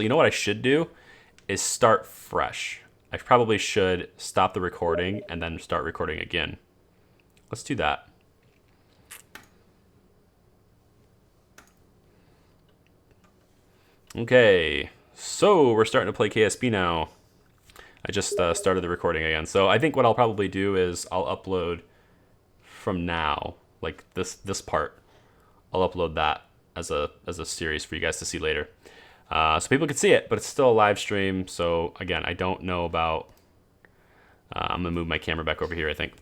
you know what I should do is start fresh. I probably should stop the recording and then start recording again. Let's do that. Okay, so we're starting to play KSP now. I just started the recording again. So I think what I'll probably do is I'll upload from now, like this part. I'll upload that as a series for you guys to see later. So people can see it, but it's still a live stream. So again, I don't know about... I'm gonna move my camera back over here, I think.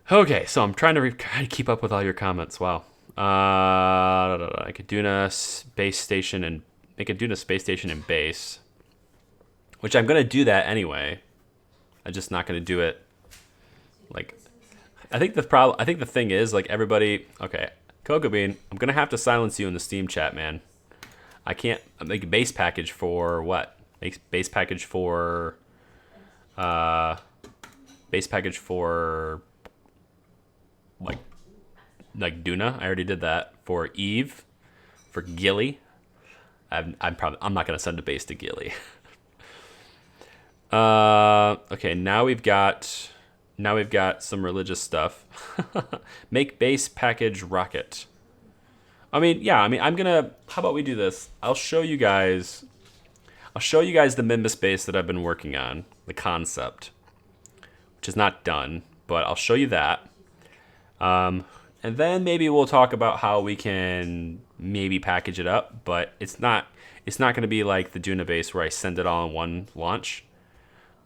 Okay, so I'm trying to keep up with all your comments. Wow. I could do a space station and make a Duna space station in base, which I'm gonna do that anyway. I'm just not gonna do it like. I think the thing is, like, everybody. Okay, Cocoa Bean, I'm gonna have to silence you in the Steam chat, man. I can't make a base package for what? Make base package for. Base package for. Like Duna. I already did that for Eve, for Gilly. I'm not gonna send a base to Gilly. Okay, now we've got some religious stuff. Make base package rocket. I mean, yeah. I mean, I'm gonna. How about we do this? I'll show you guys the Minmus base that I've been working on, the concept, which is not done, but I'll show you that. And then maybe we'll talk about how we can maybe package it up, but it's not going to be like the Duna base where I send it all in one launch.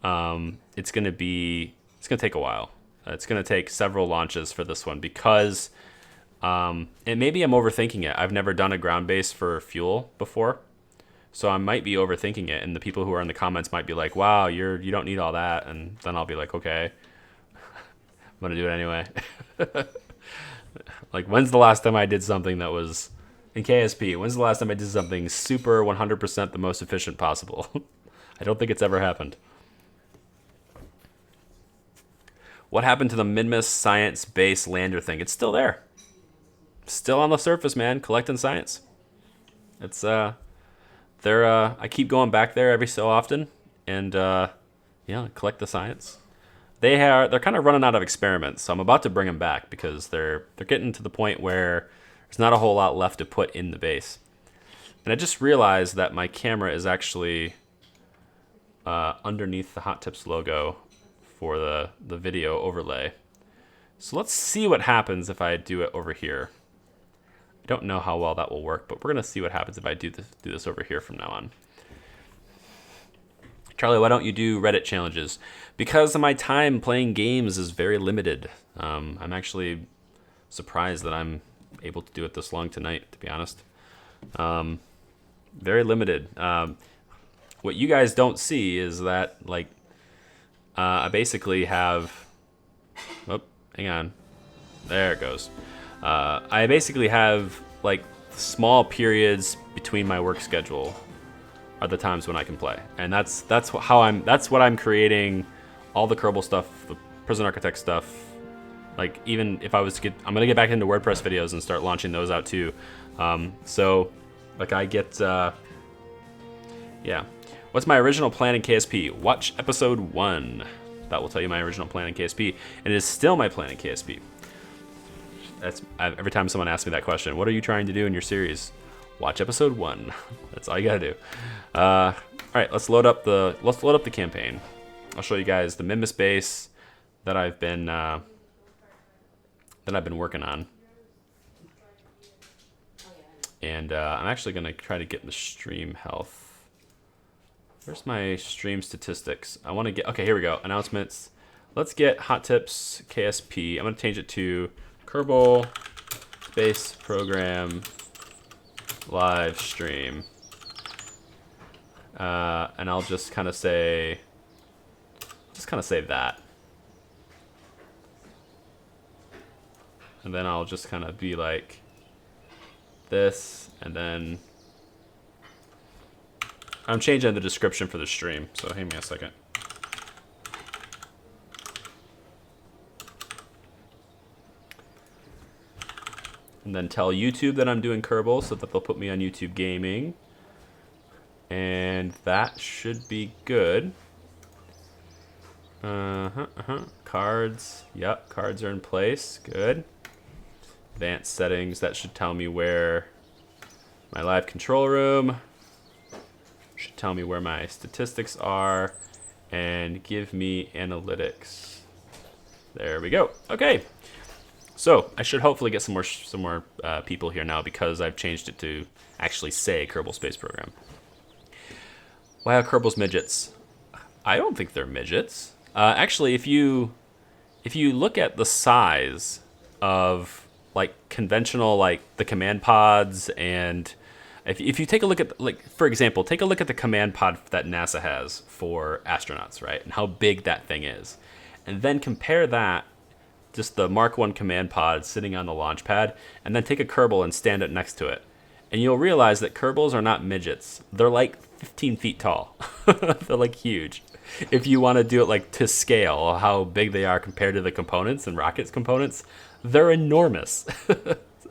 It's going to take a while. It's going to take several launches for this one because, and maybe I'm overthinking it. I've never done a ground base for fuel before, so I might be overthinking it. And the people who are in the comments might be like, "Wow, you don't need all that," and then I'll be like, "Okay, I'm gonna do it anyway." Like, when's the last time I did something that was in KSP? When's the last time I did something super 100% the most efficient possible? I don't think it's ever happened. What happened to the Minmus science base lander thing? It's still there. Still on the surface, man. Collecting science. It's I keep going back there every so often and yeah, collect the science. They're kind of running out of experiments, so I'm about to bring them back because they're getting to the point where there's not a whole lot left to put in the base. And I just realized that my camera is actually underneath the Hot Tips logo for the video overlay. So let's see what happens if I do it over here. I don't know how well that will work, but we're gonna see what happens if I do this over here from now on. Charlie, why don't you do Reddit challenges? Because my time playing games is very limited. I'm actually surprised that I'm able to do it this long tonight, to be honest. Very limited. What you guys don't see is that, like, I basically have... Oh, hang on. There it goes. I basically have, like, small periods between my work schedule are the times when I can play, and that's what I'm creating all the Kerbal stuff, the Prison Architect stuff. Like, even if I'm gonna get back into WordPress videos and start launching those out too. So like I get yeah. What's my original plan in KSP? Watch episode 1. That will tell you my original plan in KSP, and it is still my plan in KSP. Every time someone asks me that question, what are you trying to do in your series? Watch episode 1. That's all you gotta do. All right, let's load up the campaign. I'll show you guys the Minmus base that I've been working on, and I'm actually gonna try to get the stream health. Where's my stream statistics? I want to get. Okay, here we go. Announcements. Let's get Hot Tips KSP. I'm gonna change it to Kerbal Space Program live stream, and I'll just kind of say that, and then I'll just kind of be like this, and then I'm changing the description for the stream, so hang me a second. And then tell YouTube that I'm doing Kerbal so that they'll put me on YouTube Gaming. And that should be good. Cards. Yep, cards are in place. Good. Advanced settings. That should tell me where my live control room. Should tell me where my statistics are. And give me analytics. There we go. Okay. So I should hopefully get some more people here now because I've changed it to actually say Kerbal Space Program. Wow, Kerbal's midgets. I don't think they're midgets. Actually, if you look at the size of like conventional, like the command pods, and if you take a look at, like, for example, take a look at the command pod that NASA has for astronauts, right, and how big that thing is, and then compare that, just the Mark 1 command pod sitting on the launch pad, and then take a Kerbal and stand it next to it, and you'll realize that Kerbals are not midgets. They're like 15 feet tall. They're like huge. If you want to do it like to scale, how big they are compared to the components and rockets components, they're enormous.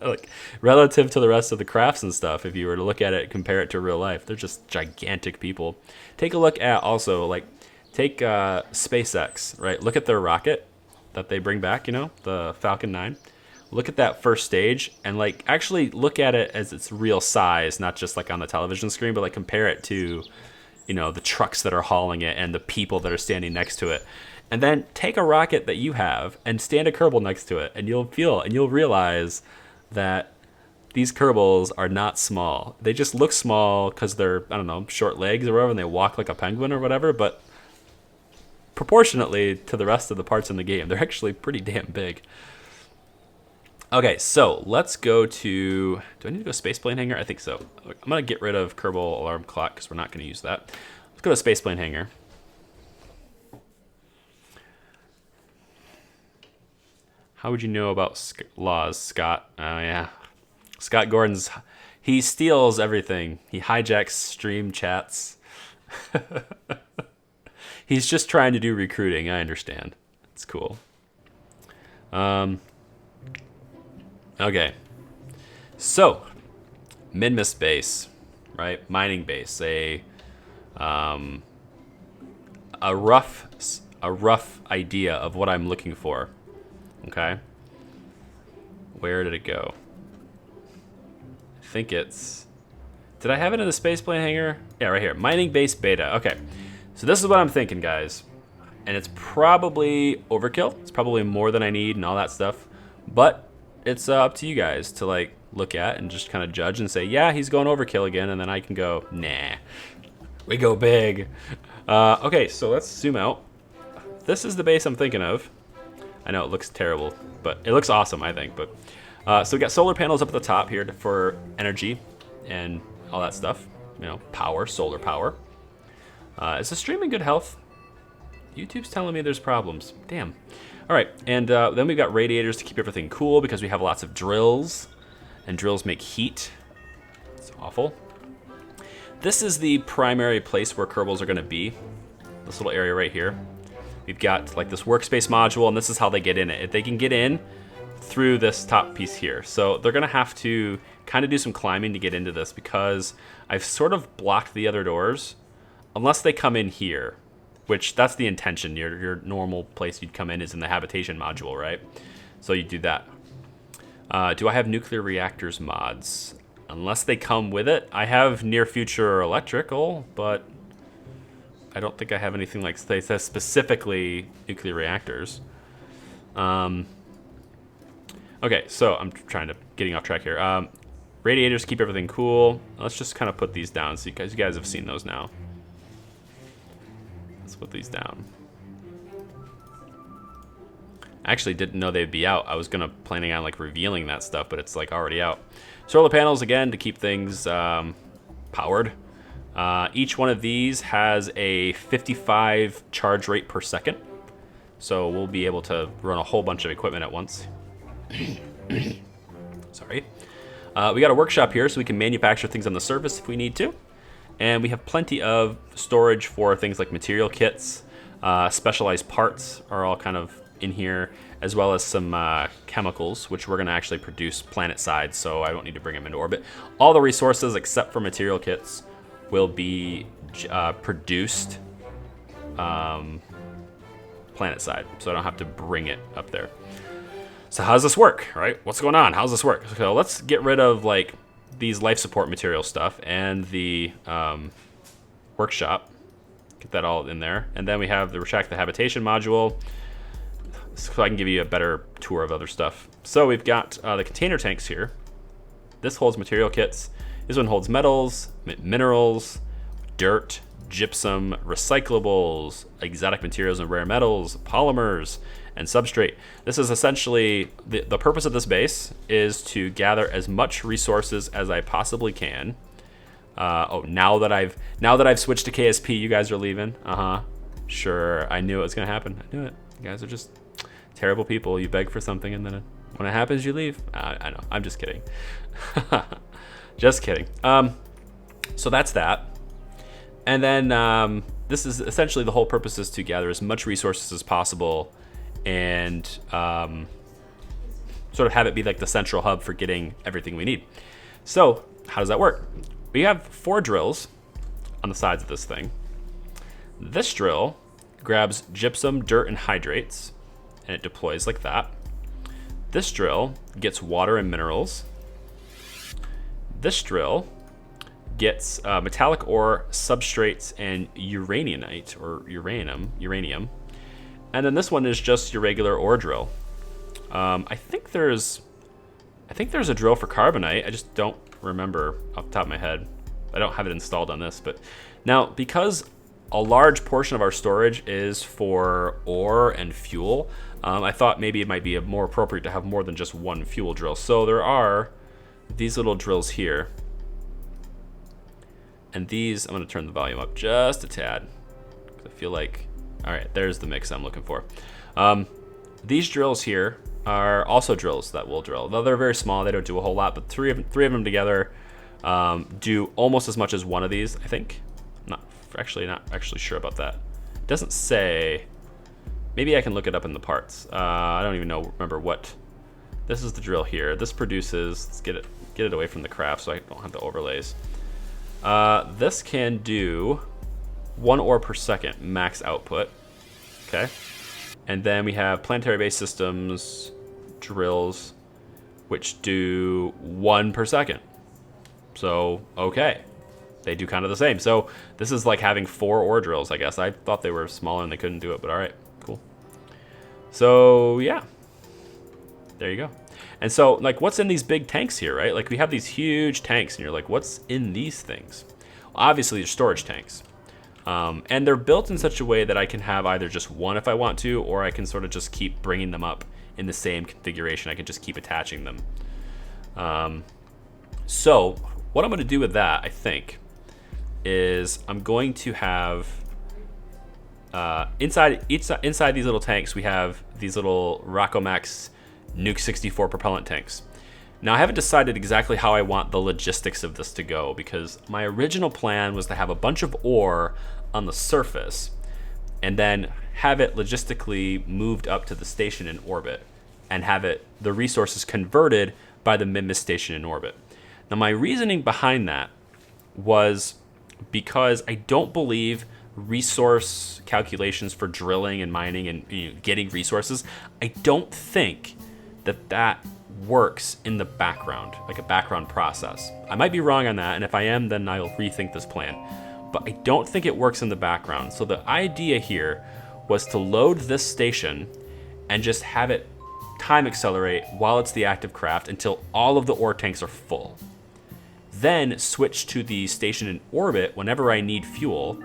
Like relative to the rest of the crafts and stuff, if you were to look at it, compare it to real life, they're just gigantic people. Take a look at also, like, take SpaceX, right? Look at their rocket that they bring back, you know, the Falcon 9. Look at that first stage and like actually look at it as its real size, not just like on the television screen, but like compare it to, you know, the trucks that are hauling it and the people that are standing next to it. And then take a rocket that you have and stand a Kerbal next to it, and you'll realize that these Kerbals are not small. They just look small because they're, I don't know, short legs or whatever, and they walk like a penguin or whatever, but proportionately to the rest of the parts in the game, they're actually pretty damn big. Okay, so let's go to, do I need to go spaceplane hangar? I think so. I'm gonna get rid of Kerbal alarm clock because we're not gonna use that. Let's go to spaceplane hangar. How would you know about laws, Scott? Oh yeah, Scott Gordon's, he steals everything. He hijacks stream chats. He's just trying to do recruiting, I understand. It's cool. Okay, so Minmus base, right? Mining base, a rough idea of what I'm looking for. Okay, where did it go? I think it's, did I have it in the spaceplane hangar? Yeah, right here, mining base beta. Okay, so this is what I'm thinking, guys, and it's probably overkill. It's probably more than I need and all that stuff, but it's up to you guys to like look at and just kind of judge and say, yeah, he's going overkill again, and then I can go, nah, we go big. Okay, so let's zoom out. This is the base I'm thinking of. I know it looks terrible, but it looks awesome, I think. But so we got solar panels up at the top here for energy and all that stuff. You know, power, solar power. Is the stream in good health? YouTube's telling me there's problems. Damn. All right, and then we've got radiators to keep everything cool because we have lots of drills, and drills make heat. It's awful. This is the primary place where Kerbals are going to be. This little area right here. We've got like this workspace module, and this is how they get in it. They can get in through this top piece here. So they're going to have to kind of do some climbing to get into this because I've sort of blocked the other doors unless they come in here. Which that's the intention. Your normal place you'd come in is in the habitation module, right? So you do that. Do I have nuclear reactors mods? Unless they come with it. I have near future electrical, but I don't think I have anything like they says specifically nuclear reactors. Okay, so I'm getting off track here. Radiators keep everything cool. Let's just kind of put these down so you guys have seen those now. Let's put these down. I actually didn't know they'd be out. I was planning on like revealing that stuff, but it's like already out. Solar panels again to keep things powered. Each one of these has a 55 charge rate per second, so we'll be able to run a whole bunch of equipment at once. Sorry. We got a workshop here, so we can manufacture things on the surface if we need to. And we have plenty of storage for things like material kits, specialized parts are all kind of in here, as well as some chemicals, which we're gonna actually produce planet side, so I don't need to bring them into orbit. All the resources except for material kits will be produced planet side, so I don't have to bring it up there. So how does this work, right? What's going on? How does this work? So let's get rid of like these life support material stuff and the workshop. Get that all in there. And then we have the retract the habitation module, so I can give you a better tour of other stuff. So we've got the container tanks here. This holds material kits. This one holds metals, minerals, dirt, gypsum, recyclables, exotic materials and rare metals, polymers, and substrate. This is essentially, the purpose of this base is to gather as much resources as I possibly can. Now that I've switched to KSP, you guys are leaving. Sure, I knew it was gonna happen. I knew it. You guys are just terrible people. You beg for something and then when it happens, you leave. I know, I'm just kidding. Just kidding. So that's that. And then this is essentially the whole purpose is to gather as much resources as possible and sort of have it be like the central hub for getting everything we need. So how does that work? We have 4 drills on the sides of this thing. This drill grabs gypsum, dirt, and hydrates, and it deploys like that. This drill gets water and minerals. This drill gets metallic ore, substrates, and uraninite, or uranium. And then this one is just your regular ore drill. I think there's a drill for carbonite. I just don't remember off the top of my head. I don't have it installed on this, but now because a large portion of our storage is for ore and fuel, I thought maybe it might be more appropriate to have more than just one fuel drill. So there are these little drills here. And these, I'm gonna turn the volume up just a tad. I feel like, all right, there's the mix I'm looking for. These drills here are also drills that will drill. Though they're very small, they don't do a whole lot, but three of them together do almost as much as one of these, I think. Not actually sure about that. It doesn't say. Maybe I can look it up in the parts. I don't even remember what. This is the drill here. This produces, let's get it away from the craft so I don't have the overlays. This can do 1 ore per second max output. Okay. And then we have planetary base systems drills, which do 1 per second. So, okay. They do kind of the same. So this is like having 4 ore drills, I guess. I thought they were smaller and they couldn't do it, but all right, cool. So yeah, there you go. And so like what's in these big tanks here, right? Like we have these huge tanks and you're like, what's in these things? Well, obviously they're storage tanks. And they're built in such a way that I can have either just one if I want to, or I can sort of just keep bringing them up in the same configuration. I can just keep attaching them. So what I'm gonna do with that, I think, is I'm going to have inside these little tanks we have these little Rockomax Nuke 64 propellant tanks. Now I haven't decided exactly how I want the logistics of this to go, because my original plan was to have a bunch of ore on the surface and then have it logistically moved up to the station in orbit and have the resources converted by the Minmus station in orbit. Now my reasoning behind that was because I don't believe resource calculations for drilling and mining and getting resources, I don't think that works in the background, like a background process. I might be wrong on that, and if I am, then I'll rethink this plan. But I don't think it works in the background. So the idea here was to load this station and just have it time accelerate while it's the active craft until all of the ore tanks are full. Then switch to the station in orbit whenever I need fuel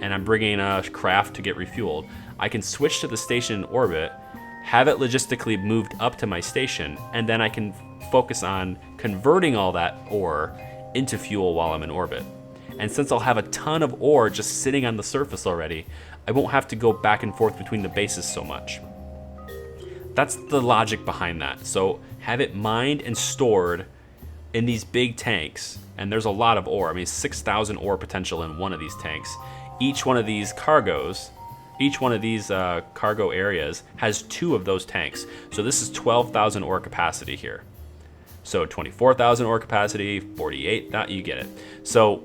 and I'm bringing a craft to get refueled. I can switch to the station in orbit, have it logistically moved up to my station, and then I can focus on converting all that ore into fuel while I'm in orbit. And since I'll have a ton of ore just sitting on the surface already, I won't have to go back and forth between the bases so much. That's the logic behind that. So have it mined and stored in these big tanks, and there's a lot of ore. I mean, 6,000 ore potential in one of these tanks. Each one of these cargoes, each one of these cargo areas has 2 of those tanks. So this is 12,000 ore capacity here. So 24,000 ore capacity, 48, you get it. So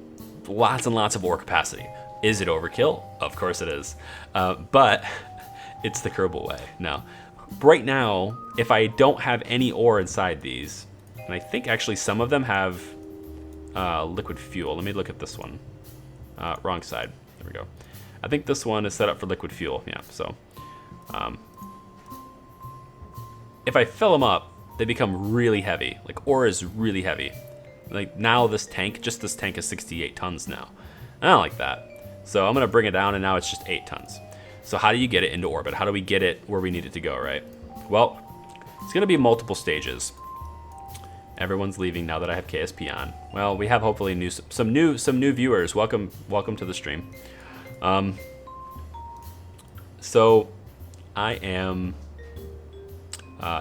lots and lots of ore capacity. Is it overkill? Of course it is. But it's the Kerbal way. No. Right now, if I don't have any ore inside these, and I think actually some of them have liquid fuel. Let me look at this one. Wrong side. There we go. I think this one is set up for liquid fuel. Yeah, so if I fill them up, they become really heavy. Like, ore is really heavy. Like, now this tank, just this tank is 68 tons now. I don't like that. So I'm going to bring it down, and now it's just 8 tons. So how do you get it into orbit? How do we get it where we need it to go, right? Well, it's going to be multiple stages. Everyone's leaving now that I have KSP on. Well, we have hopefully some new viewers. Welcome to the stream. So I am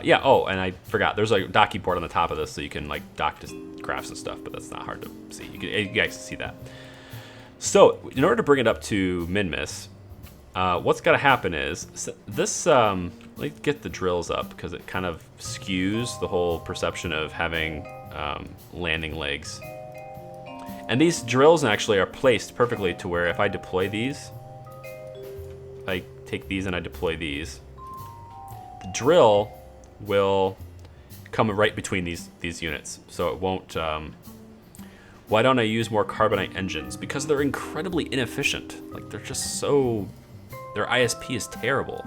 yeah, oh, and I forgot, there's a docking port on the top of this, so you can like dock to crafts and stuff, but that's not hard to see. You guys can see that. So in order to bring it up to Minmus, what's got to happen is this. Let's get the drills up because it kind of skews the whole perception of having landing legs. And these drills actually are placed perfectly to where if I deploy these, I take these and I deploy these, the drill will come right between these units, so it won't. Why don't I use more carbonite engines? Because they're incredibly inefficient. Like, they're just so, their ISP is terrible.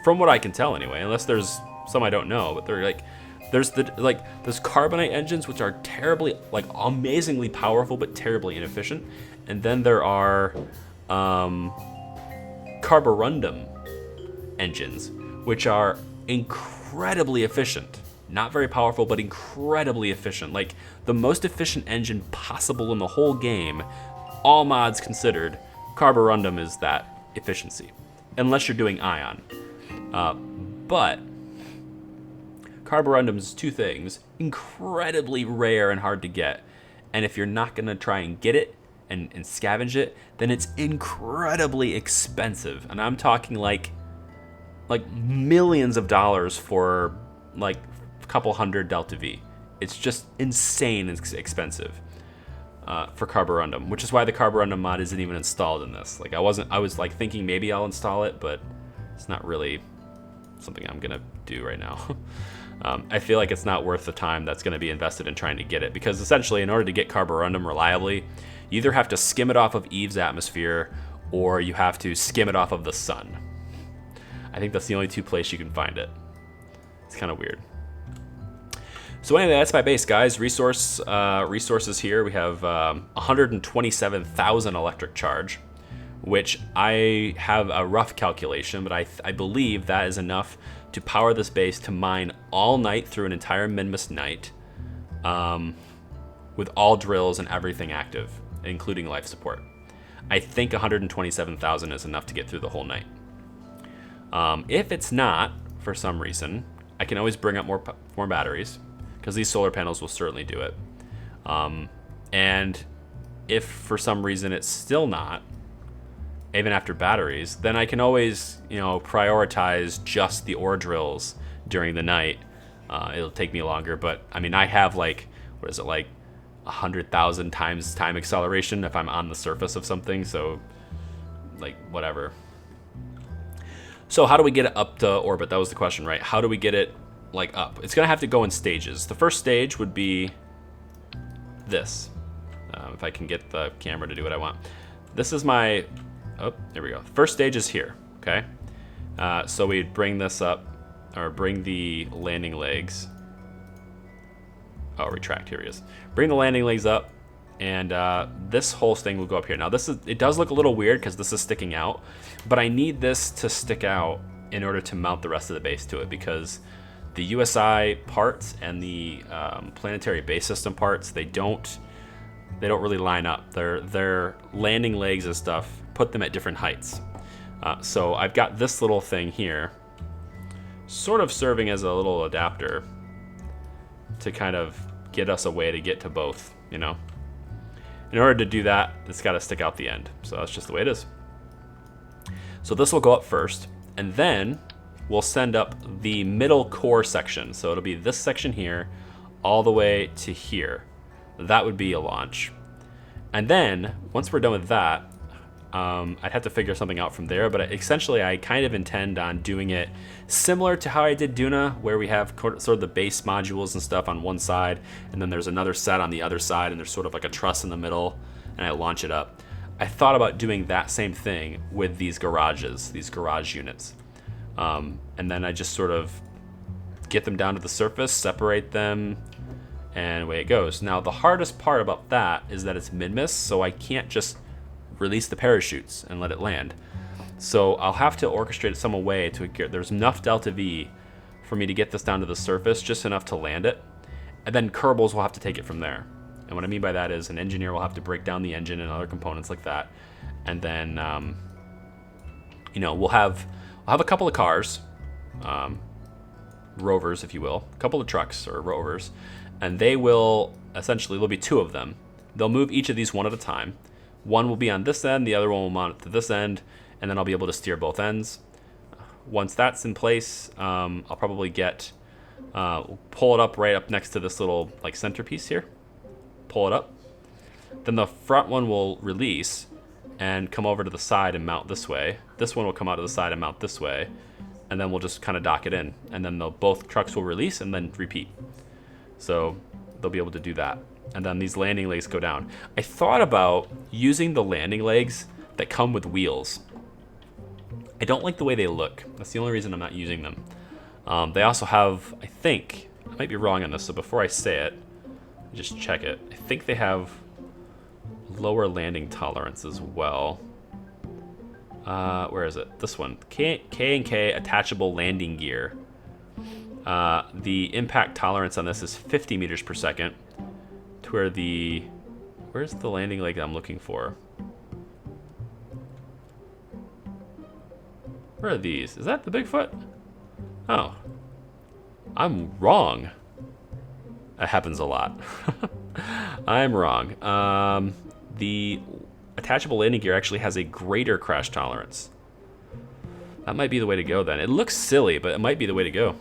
From what I can tell anyway, unless there's some I don't know, but they're like, there's carbonite engines, which are terribly, like, amazingly powerful, but terribly inefficient. And then there are carborundum engines, which are incredibly efficient. Not very powerful, but incredibly efficient. Like, the most efficient engine possible in the whole game, all mods considered, carborundum is that efficiency. Unless you're doing ion. But carborundum is two things: incredibly rare and hard to get. And if you're not gonna try and get it and scavenge it, then it's incredibly expensive. And I'm talking like millions of dollars for like a couple hundred Delta V. It's just insane and expensive for carborundum, which is why the carborundum mod isn't even installed in this. Like, I was like thinking maybe I'll install it, but it's not really something I'm gonna do right now. I feel like it's not worth the time that's gonna be invested in trying to get it, because essentially in order to get carborundum reliably, you either have to skim it off of Eve's atmosphere or you have to skim it off of the sun. I think that's the only two places you can find it. It's kind of weird. So anyway, that's my base, guys. Resources here. We have 127,000 electric charge, which I have a rough calculation, but I believe that is enough to power this base to mine all night through an entire Minmus night, with all drills and everything active, including life support. I think 127,000 is enough to get through the whole night. If it's not, for some reason, I can always bring up more batteries, because these solar panels will certainly do it. And if for some reason it's still not, even after batteries, then I can always, prioritize just the ore drills during the night. It'll take me longer, but I mean, I have like 100,000 times time acceleration if I'm on the surface of something, so like whatever. So how do we get it up to orbit? That was the question, right? How do we get it like up? It's gonna have to go in stages. The first stage would be this. If I can get the camera to do what I want. This is my, oh, there we go. First stage is here, okay? So we'd bring this up, or bring the landing legs. Oh, retract, here he is. Bring the landing legs up, and this whole thing will go up here. Now it does look a little weird because this is sticking out, but I need this to stick out in order to mount the rest of the base to it, because the USI parts and the planetary base system parts, they don't really line up. Their landing legs and stuff, put them at different heights. So I've got this little thing here, sort of serving as a little adapter to kind of get us a way to get to both, In order to do that, it's got to stick out the end. So that's just the way it is. So this will go up first, and then we'll send up the middle core section. So it'll be this section here all the way to here. That would be a launch. And then, once we're done with that, I'd have to figure something out from there, but essentially I kind of intend on doing it similar to how I did Duna, where we have sort of the base modules and stuff on one side, and then there's another set on the other side, and there's sort of like a truss in the middle, and I launch it up. I thought about doing that same thing with these garages, these garage units. And then I just sort of get them down to the surface, separate them, and away it goes. Now, the hardest part about that is that it's Minmus, so I can't just release the parachutes and let it land. So I'll have to orchestrate it some way to get, there's enough delta V for me to get this down to the surface, just enough to land it. And then Kerbals will have to take it from there. And what I mean by that is an engineer will have to break down the engine and other components like that. And then, you know, I'll have a couple of cars, rovers, if you will, a couple of trucks or rovers, and they will, essentially, there'll be two of them. They'll move each of these one at a time. One will be on this end, the other one will mount to this end, and then I'll be able to steer both ends. Once that's in place, I'll probably pull it up right up next to this little like centerpiece here. Pull it up. Then the front one will release and come over to the side and mount this way. This one will come out of the side and mount this way, and then we'll just kind of dock it in. And then both trucks will release and then repeat. So they'll be able to do that. And then these landing legs go down. I thought about using the landing legs that come with wheels. I don't like the way they look. That's the only reason I'm not using them. They also have, I think, I might be wrong on this, so before I say it, just check it. I think they have lower landing tolerance as well. Where is it? This one. K&K attachable landing gear. The impact tolerance on this is 50 meters per second. To where where's the landing leg I'm looking for? Where are these? Is that the Bigfoot? Oh. I'm wrong. That happens a lot. I'm wrong. The attachable landing gear actually has a greater crash tolerance. That might be the way to go then. It looks silly, but it might be the way to go.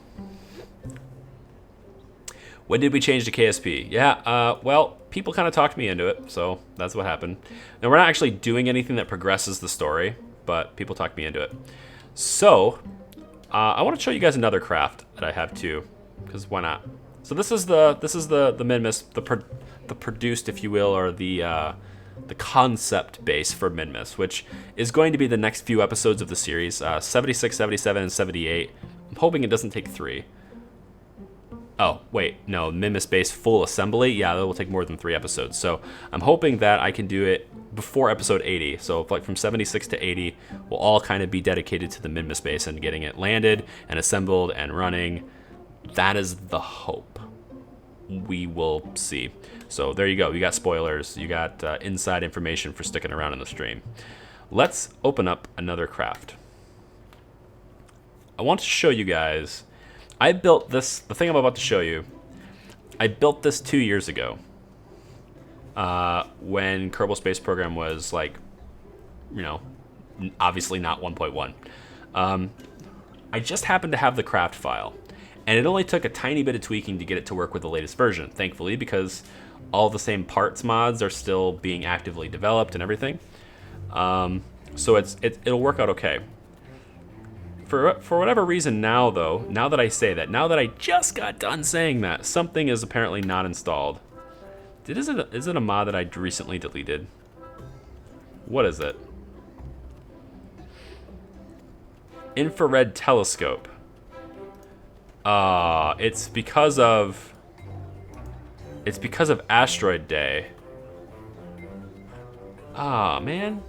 When did we change to KSP? Yeah, well, people kind of talked me into it, so that's what happened. And we're not actually doing anything that progresses the story, but people talked me into it. So, I want to show you guys another craft that I have too, because why not? So this is the Minmus, the produced, if you will, or the concept base for Minmus, which is going to be the next few episodes of the series, 76, 77, and 78. I'm hoping it doesn't take 3. Oh, wait, no, Minmus base full assembly? Yeah, that will take more than 3 episodes. So I'm hoping that I can do it before episode 80. So like from 76 to 80 will all kind of be dedicated to the Minmus base and getting it landed and assembled and running. That is the hope. We will see. So there you go. You got spoilers. You got inside information for sticking around in the stream. Let's open up another craft. I want to show you guys. I built this, the thing I'm about to show you, I built this 2 years ago when Kerbal Space Program was like, you know, obviously not 1.1. I just happened to have the craft file, and it only took a tiny bit of tweaking to get it to work with the latest version, thankfully, because all the same parts mods are still being actively developed and everything. So it'll work out okay. For whatever reason now, though, now that I say that, now that I just got done saying that, something is apparently not installed. Is it a mod that I recently deleted? What is it? Infrared telescope. It's because of Asteroid Day. Man.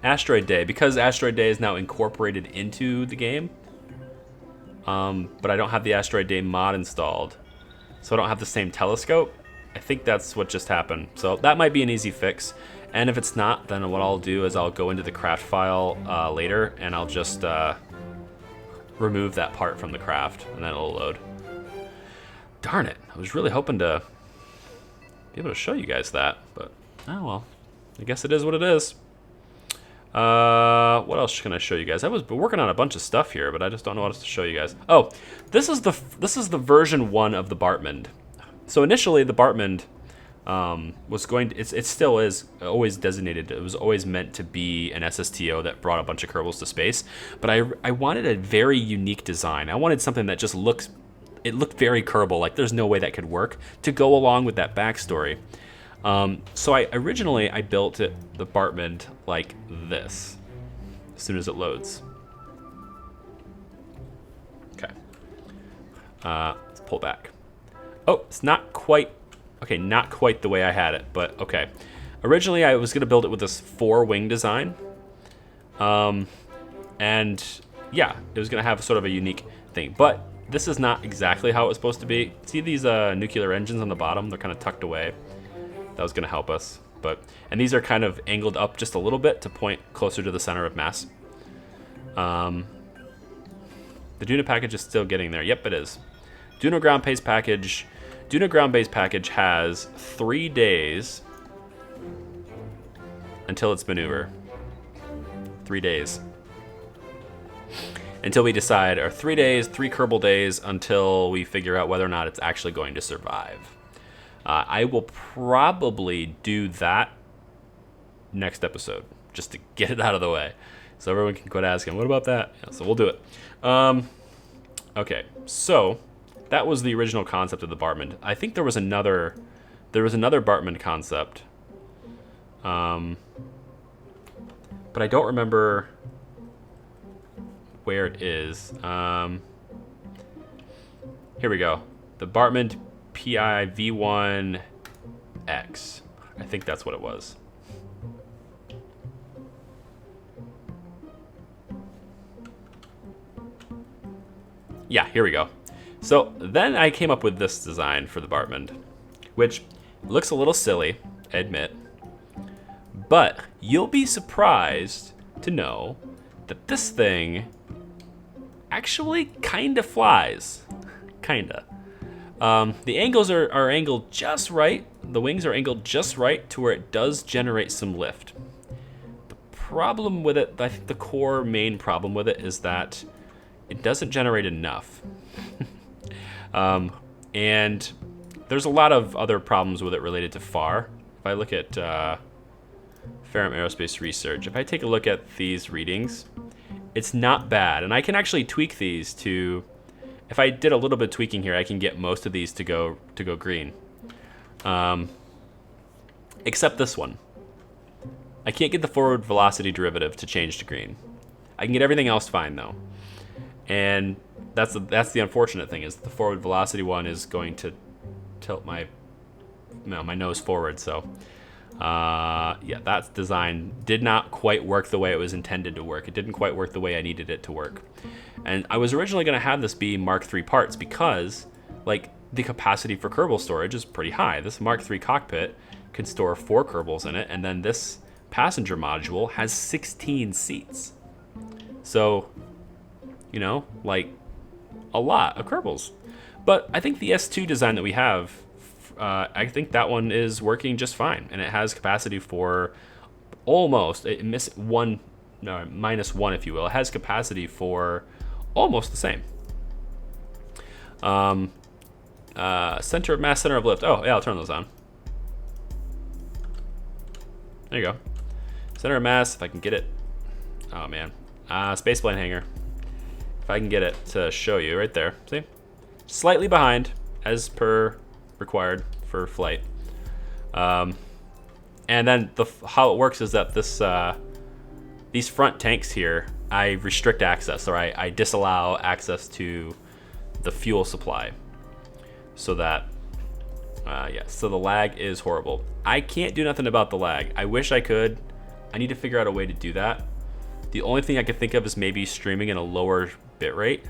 Asteroid Day, because Asteroid Day is now incorporated into the game, but I don't have the Asteroid Day mod installed, so I don't have the same telescope. I think that's what just happened, so that might be an easy fix, and if it's not, then what I'll do is I'll go into the craft file later, and I'll just remove that part from the craft, and then it'll load. Darn it, I was really hoping to be able to show you guys that, but oh well, I guess it is what it is. What else can I show you guys? I was working on a bunch of stuff here, but I just don't know what else to show you guys. Oh, this is the version 1 of the Bartand. So initially the Bartand was going to, it still is always designated, it was always meant to be an SSTO that brought a bunch of Kerbals to space, but I wanted a very unique design. I wanted something that just looked very Kerbal, like there's no way that could work, to go along with that backstory. So originally I built the Bartand like this, as soon as it loads. Okay. Let's pull back. Oh, it's not quite, okay, not quite the way I had it, but okay. Originally I was gonna build it with this 4-wing design. And yeah, it was gonna have sort of a unique thing, but this is not exactly how it was supposed to be. See these nuclear engines on the bottom? They're kind of tucked away. That was gonna help us, and these are kind of angled up just a little bit to point closer to the center of mass. The Duna package is still getting there. Yep, it is. Duna ground-based package. Duna ground-based package has 3 days until its maneuver. 3 days. Until we decide, or 3 days, 3 Kerbal days, until we figure out whether or not it's actually going to survive. I will probably do that next episode, just to get it out of the way, so everyone can quit asking, what about that? Yeah, so we'll do it. Okay, so that was the original concept of the Bartand. I think there was another Bartand concept, but I don't remember where it is. Here we go. The Bartand PI V1X. I think that's what it was. Yeah, here we go. So then I came up with this design for the Bartand, which looks a little silly, I admit, but you'll be surprised to know that this thing actually kinda flies. Kinda. The angles are angled just right. The wings are angled just right to where it does generate some lift. The problem with it, I think the core main problem with it is that it doesn't generate enough. And there's a lot of other problems with it related to FAR. If I look at Ferrum Aerospace Research, if I take a look at these readings, it's not bad. And I can actually tweak these to, if I did a little bit of tweaking here, I can get most of these to go green. Except this one. I can't get the forward velocity derivative to change to green. I can get everything else fine though. And that's the unfortunate thing, is the forward velocity one is going to tilt my nose forward. So yeah, that design did not quite work the way it was intended to work. It didn't quite work the way I needed it to work. And I was originally going to have this be Mark III parts because, like, the capacity for Kerbal storage is pretty high. This Mark III cockpit can store 4 Kerbals in it, and then this passenger module has 16 seats. So, you know, like, a lot of Kerbals. But I think the S2 design that we have, I think that one is working just fine, and it has capacity for almost, minus one, if you will. It has capacity for almost the same. Center of mass, center of lift. Oh yeah, I'll turn those on. There you go. Center of mass, if I can get it. Oh man. Spaceplane hangar. If I can get it to show you right there. See? Slightly behind, as per required for flight. And then how it works is that these front tanks here, I restrict access, or I disallow access to the fuel supply, so that yeah, so the lag is horrible. I can't do nothing about the lag. I wish I could. I need to figure out a way to do that. The only thing I can think of is maybe streaming in a lower bit rate.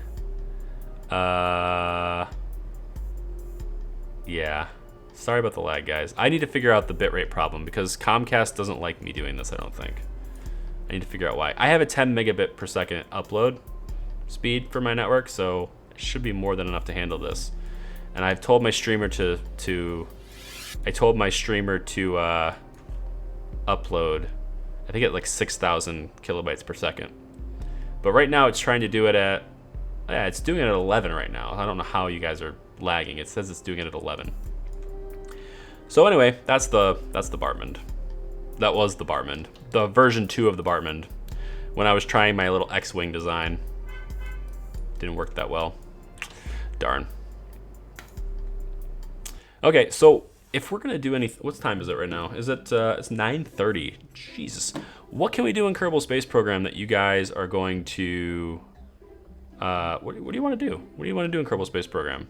Yeah, sorry about the lag, guys. I need to figure out the bitrate problem because Comcast doesn't like me doing this, I don't think. I need to figure out why. I have a 10 megabit per second upload speed for my network, so it should be more than enough to handle this. And I've told my streamer to upload, I think at like 6,000 kilobytes per second. But right now it's trying to do it at, yeah, it's doing it at 11 right now. I don't know how you guys are lagging. It says it's doing it at 11. So anyway, that's the Bartand. That was the Bartand. The version 2 of the Bartand. When I was trying my little X-Wing design. Didn't work that well. Darn. Okay, so if we're gonna do any, what time is it right now? Is it? It's 9:30. Jesus. What can we do in Kerbal Space Program that you guys are going to? What do you want to do? What do you want to do in Kerbal Space Program?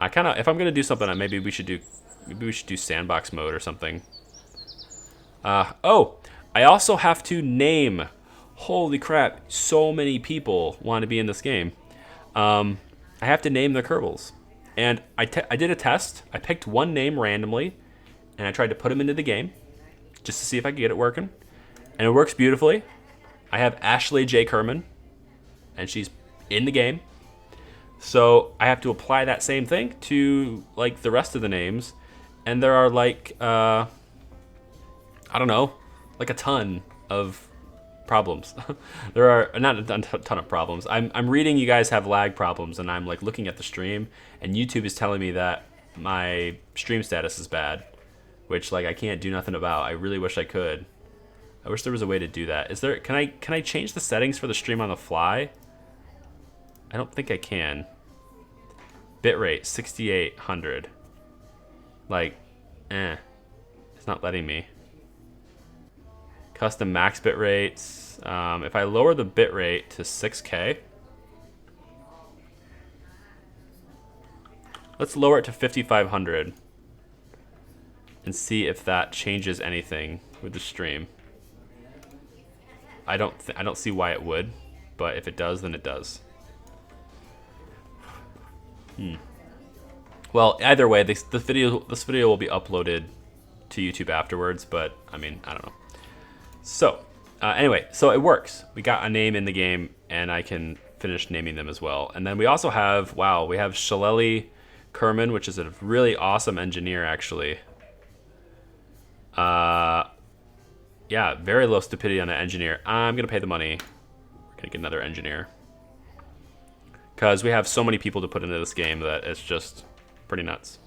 I kind of, if I'm gonna do something, maybe we should do sandbox mode or something. Oh, I also have to name. Holy crap! So many people want to be in this game. I have to name the Kerbals. And I did a test. I picked one name randomly, and I tried to put them into the game, just to see if I could get it working. And it works beautifully. I have Ashley J. Kerman, and she's in the game. So I have to apply that same thing to like the rest of the names. And there are like, I don't know, like a ton of problems. There are not a ton of problems. I'm reading you guys have lag problems, and I'm like looking at the stream, and YouTube is telling me that my stream status is bad, which like I can't do nothing about. I really wish I could. I wish there was a way to do that. Is there? Can I change the settings for the stream on the fly? I don't think I can. Bitrate 6800. Like, it's not letting me. Custom max bit rates. If I lower the bit rate to 6K, let's lower it to 5500 and see if that changes anything with the stream. I don't see why it would, but if it does, then it does. Well, either way, this video will be uploaded to YouTube afterwards, but I mean, I don't know. So, anyway, so it works. We got a name in the game, and I can finish naming them as well. And then we also have, wow, we have Shaleli Kerman, which is a really awesome engineer, actually. Yeah, very low stupidity on that engineer. I'm going to pay the money. We're going to get another engineer. Because we have so many people to put into this game that it's just pretty nuts.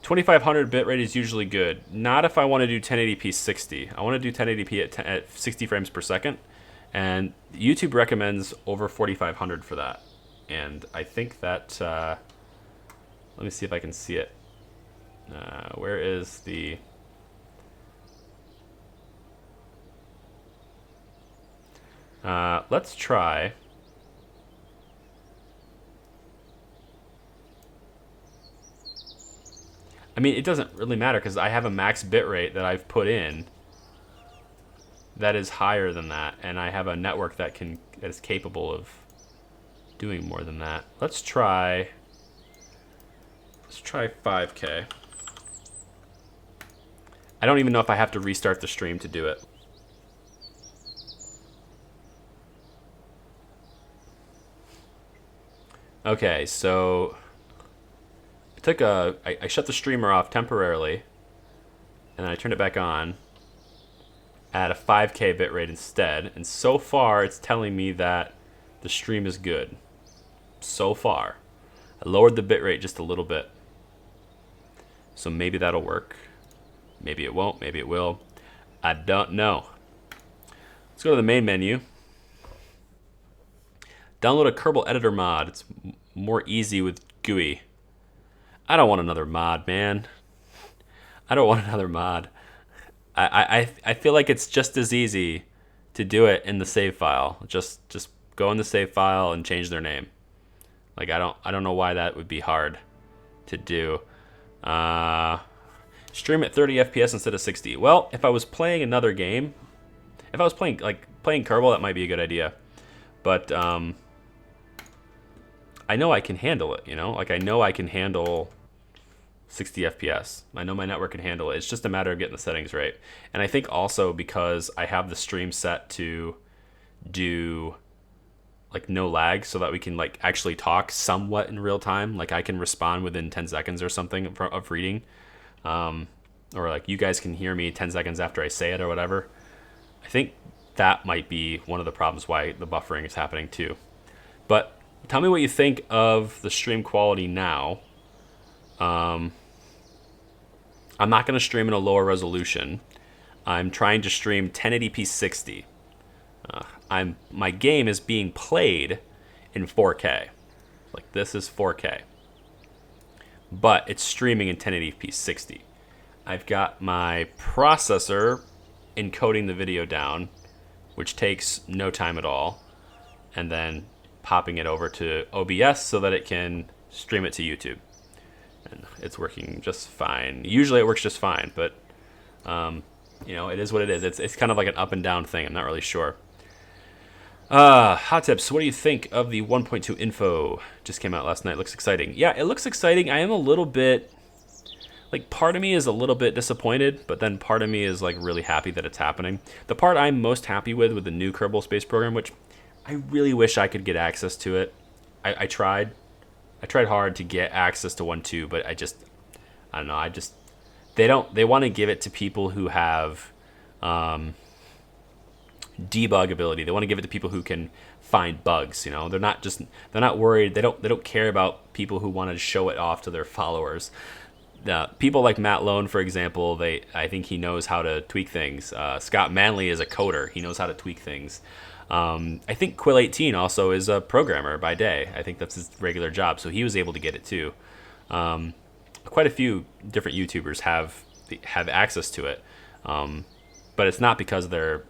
2500 bitrate is usually good. Not if I want to do 1080p 60. I want to do 1080p at 60 frames per second. And YouTube recommends over 4500 for that. And I think that, let me see if I can see it. Where is the... let's try... I mean, it doesn't really matter because I have a max bitrate that I've put in that is higher than that, and I have a network that is capable of doing more than that. Let's try 5K. I don't even know if I have to restart the stream to do it. Okay, so I shut the streamer off temporarily, and then I turned it back on at a 5K bitrate instead, and so far it's telling me that the stream is good. So far. I lowered the bitrate just a little bit. So maybe that'll work. Maybe it won't, maybe it will. I don't know. Let's go to the main menu. Download a Kerbal editor mod. It's more easy with GUI. I don't want another mod, man. I don't want another mod. I feel like it's just as easy to do it in the save file. Just go in the save file and change their name. Like I don't know why that would be hard to do. Stream at 30 FPS instead of 60. Well, if I was playing another game, if I was playing Kerbal, that might be a good idea. But I know I can handle it, you know? Like I know I can handle 60 FPS. I know my network can handle it. It's just a matter of getting the settings right. And I think also because I have the stream set to do like no lag so that we can like actually talk somewhat in real time. Like I can respond within 10 seconds or something of reading. Or like you guys can hear me 10 seconds after I say it or whatever. I think that might be one of the problems why the buffering is happening too. But tell me what you think of the stream quality now. I'm not going to stream in a lower resolution. I'm trying to stream 1080p 60. My game is being played in 4K. Like, this is 4K. But it's streaming in 1080p 60. I've got my processor encoding the video down, which takes no time at all, and then popping it over to OBS so that it can stream it to YouTube. And it's working just fine. Usually it works just fine, but you know, it is what it is. It's kind of like an up and down thing. I'm not really sure. Hot tips. What do you think of the 1.2 info? Just came out last night. Looks exciting. Yeah, it looks exciting. I am a little bit, like, part of me is a little bit disappointed, but then part of me is like really happy that it's happening. The part I'm most happy with the new Kerbal Space Program, which I really wish I could get access to it. I tried hard to get access to 1.2, but I don't know. They want to give it to people who have debug ability. They want to give it to people who can find bugs. You know, they're not worried. They don't care about people who want to show it off to their followers. People like Matt Lone, for example, I think he knows how to tweak things. Scott Manley is a coder. He knows how to tweak things. I think Quill18 also is a programmer by day. I think that's his regular job, so he was able to get it too. Quite a few different YouTubers have access to it, but it's not because they're,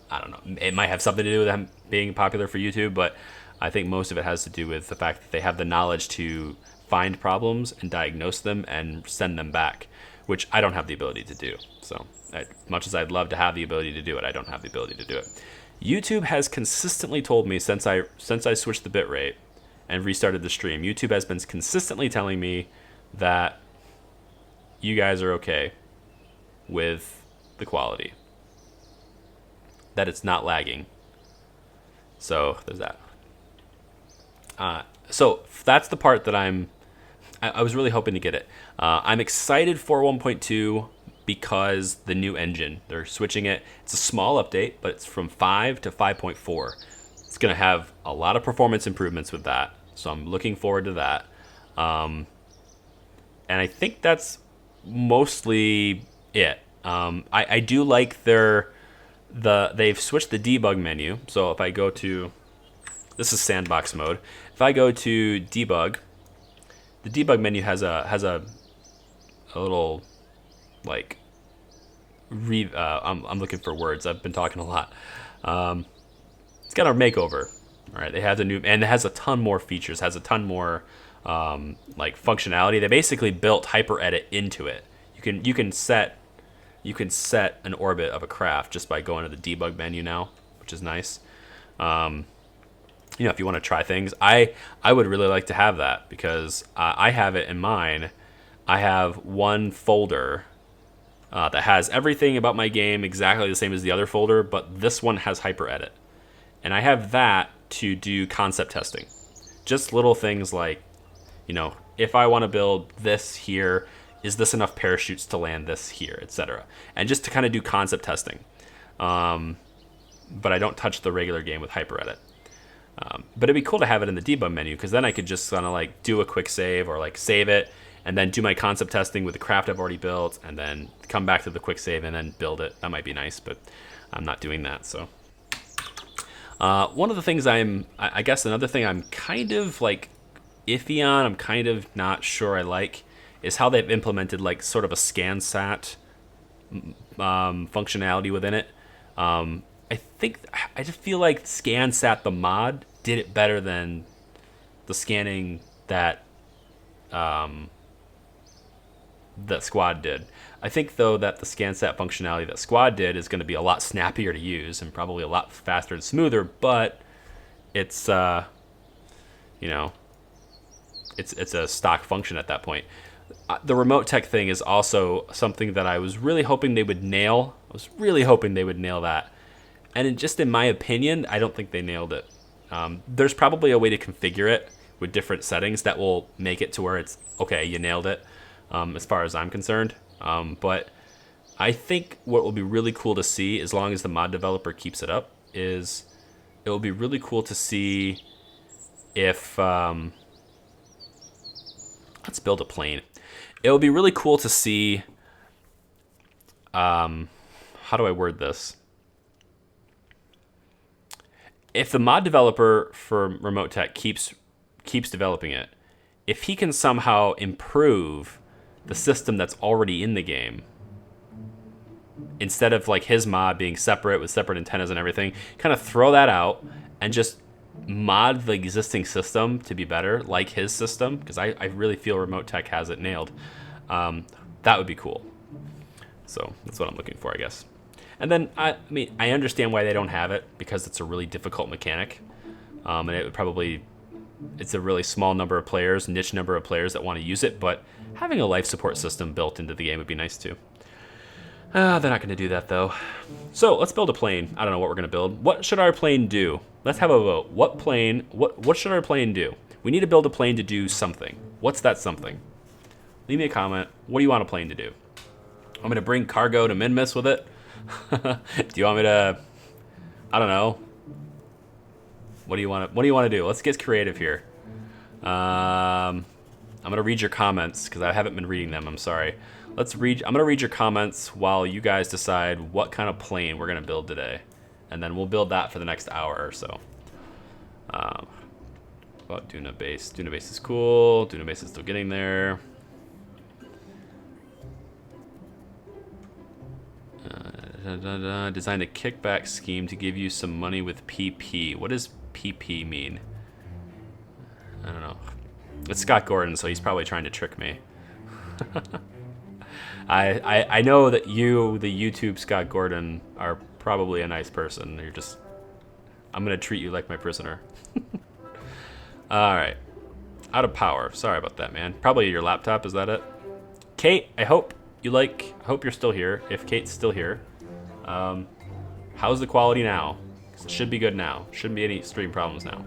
I don't know, it might have something to do with them being popular for YouTube, but I think most of it has to do with the fact that they have the knowledge to find problems and diagnose them and send them back, which I don't have the ability to do. So as much as I'd love to have the ability to do it, I don't have the ability to do it. YouTube has consistently told me since I switched the bitrate and restarted the stream, YouTube has been consistently telling me that you guys are okay with the quality, that it's not lagging. So there's that. So that's the part that I was really hoping to get it. I'm excited for 1.2 because the new engine, they're switching it. It's a small update, but it's from 5 to 5.4. It's going to have a lot of performance improvements with that, so I'm looking forward to that. And I think that's mostly it. I do like they've switched the debug menu. So if I go to, this is sandbox mode. If I go to debug, the debug menu has a little, like, I'm looking for words. I've been talking a lot. It's got a makeover. All right, they have the new, and it has a ton more features. Has a ton more like functionality. They basically built HyperEdit into it. You can set an orbit of a craft just by going to the debug menu now, which is nice. You know, if you want to try things, I would really like to have that because I have it in mine. I have one folder that has everything about my game exactly the same as the other folder, but this one has HyperEdit. And I have that to do concept testing. Just little things like, you know, if I want to build this here, is this enough parachutes to land this here, etc. And just to kind of do concept testing. But I don't touch the regular game with HyperEdit. But it'd be cool to have it in the debug menu because then I could just kind of like do a quick save or like save it and then do my concept testing with the craft I've already built and then come back to the quick save and then build it. That might be nice, but I'm not doing that. So one of the things I guess another thing I'm kind of like iffy on, I'm kind of not sure I like, is how they've implemented like sort of a Scansat functionality within it. I just feel like Scansat, the mod, did it better than the scanning that that Squad did. I think, though, that the Scansat functionality that Squad did is going to be a lot snappier to use and probably a lot faster and smoother, but it's, you know, it's a stock function at that point. The remote tech thing is also something that I was really hoping they would nail. I was really hoping they would nail that. And just in my opinion, I don't think they nailed it. There's probably a way to configure it with different settings that will make it to where it's, okay, you nailed it, as far as I'm concerned. But I think what will be really cool to see, as long as the mod developer keeps it up, is it will be really cool to see if... let's build a plane. It will be really cool to see how do I word this? If the mod developer for Remote Tech keeps developing it, if he can somehow improve the system that's already in the game, instead of like his mod being separate with separate antennas and everything, kind of throw that out and just mod the existing system to be better, like his system, because I really feel Remote Tech has it nailed. That would be cool. So that's what I'm looking for, I guess. And then, I mean, I understand why they don't have it, because it's a really difficult mechanic. And it would probably, it's a really small number of players, niche number of players that want to use it, but having a life support system built into the game would be nice too. They're not going to do that though. So let's build a plane. I don't know what we're going to build. What should our plane do? Let's have a vote. What should our plane do? We need to build a plane to do something. What's that something? Leave me a comment. What do you want a plane to do? I'm going to bring cargo to Minmus with it. Do you want me to, I don't know. What do you want to do? Let's get creative here. I'm going to read your comments because I haven't been reading them. I'm sorry. I'm going to read your comments while you guys decide what kind of plane we're going to build today. And then we'll build that for the next hour or so. About Duna Base. Duna Base is cool. Duna Base is still getting there. Designed a kickback scheme to give you some money with PP. What does PP mean? I don't know. It's Scott Gordon, so he's probably trying to trick me. I know that you, the YouTube Scott Gordon, are probably a nice person. You're just, I'm gonna treat you like my prisoner. All right, out of power. Sorry about that, man. Probably your laptop. Is that it? Kate, I hope you're still here. If Kate's still here, how's the quality now? 'Cause it should be good now. Shouldn't be any stream problems now.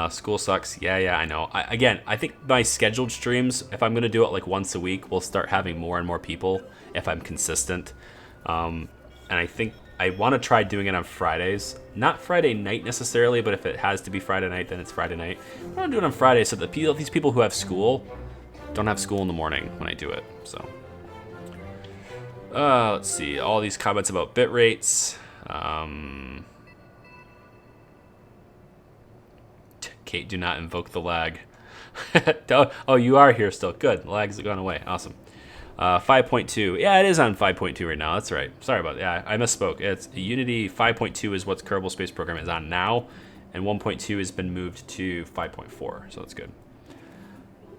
School sucks. Yeah, I know. I think my scheduled streams, if I'm going to do it like once a week, we'll start having more and more people if I'm consistent. And I think I want to try doing it on Fridays. Not Friday night necessarily, but if it has to be Friday night, then it's Friday night. I want to do it on Friday so that these people who have school don't have school in the morning when I do it. So, let's see. All these comments about bit rates. Kate, do not invoke the lag. Oh, you are here still. Good. The lag's gone away. Awesome. 5.2. Yeah, it is on 5.2 right now. That's right. Sorry about that. Yeah, I misspoke. It's Unity 5.2 is what Kerbal Space Program is on now, and 1.2 has been moved to 5.4, so that's good.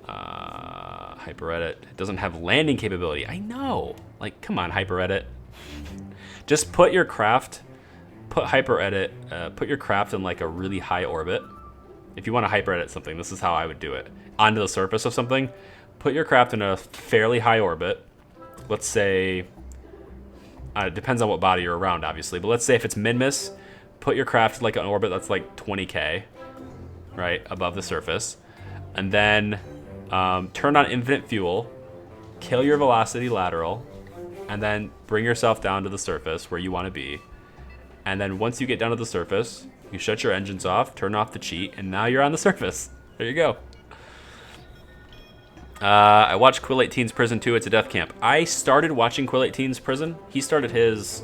HyperEdit. It doesn't have landing capability. I know. Like, come on, HyperEdit. Just put your craft, put your craft in like a really high orbit. If you want to hyper-edit something, this is how I would do it. Onto the surface of something, put your craft in a fairly high orbit. Let's say, it depends on what body you're around, obviously, but let's say if it's Minmus, put your craft like an orbit that's like 20K, right, above the surface. And then turn on infinite fuel, kill your velocity lateral, and then bring yourself down to the surface where you want to be. And then once you get down to the surface, you shut your engines off, turn off the cheat, and now you're on the surface. There you go. I watched Quill 18's Prison 2. It's a death camp. I started watching Quill 18's Prison. He started his,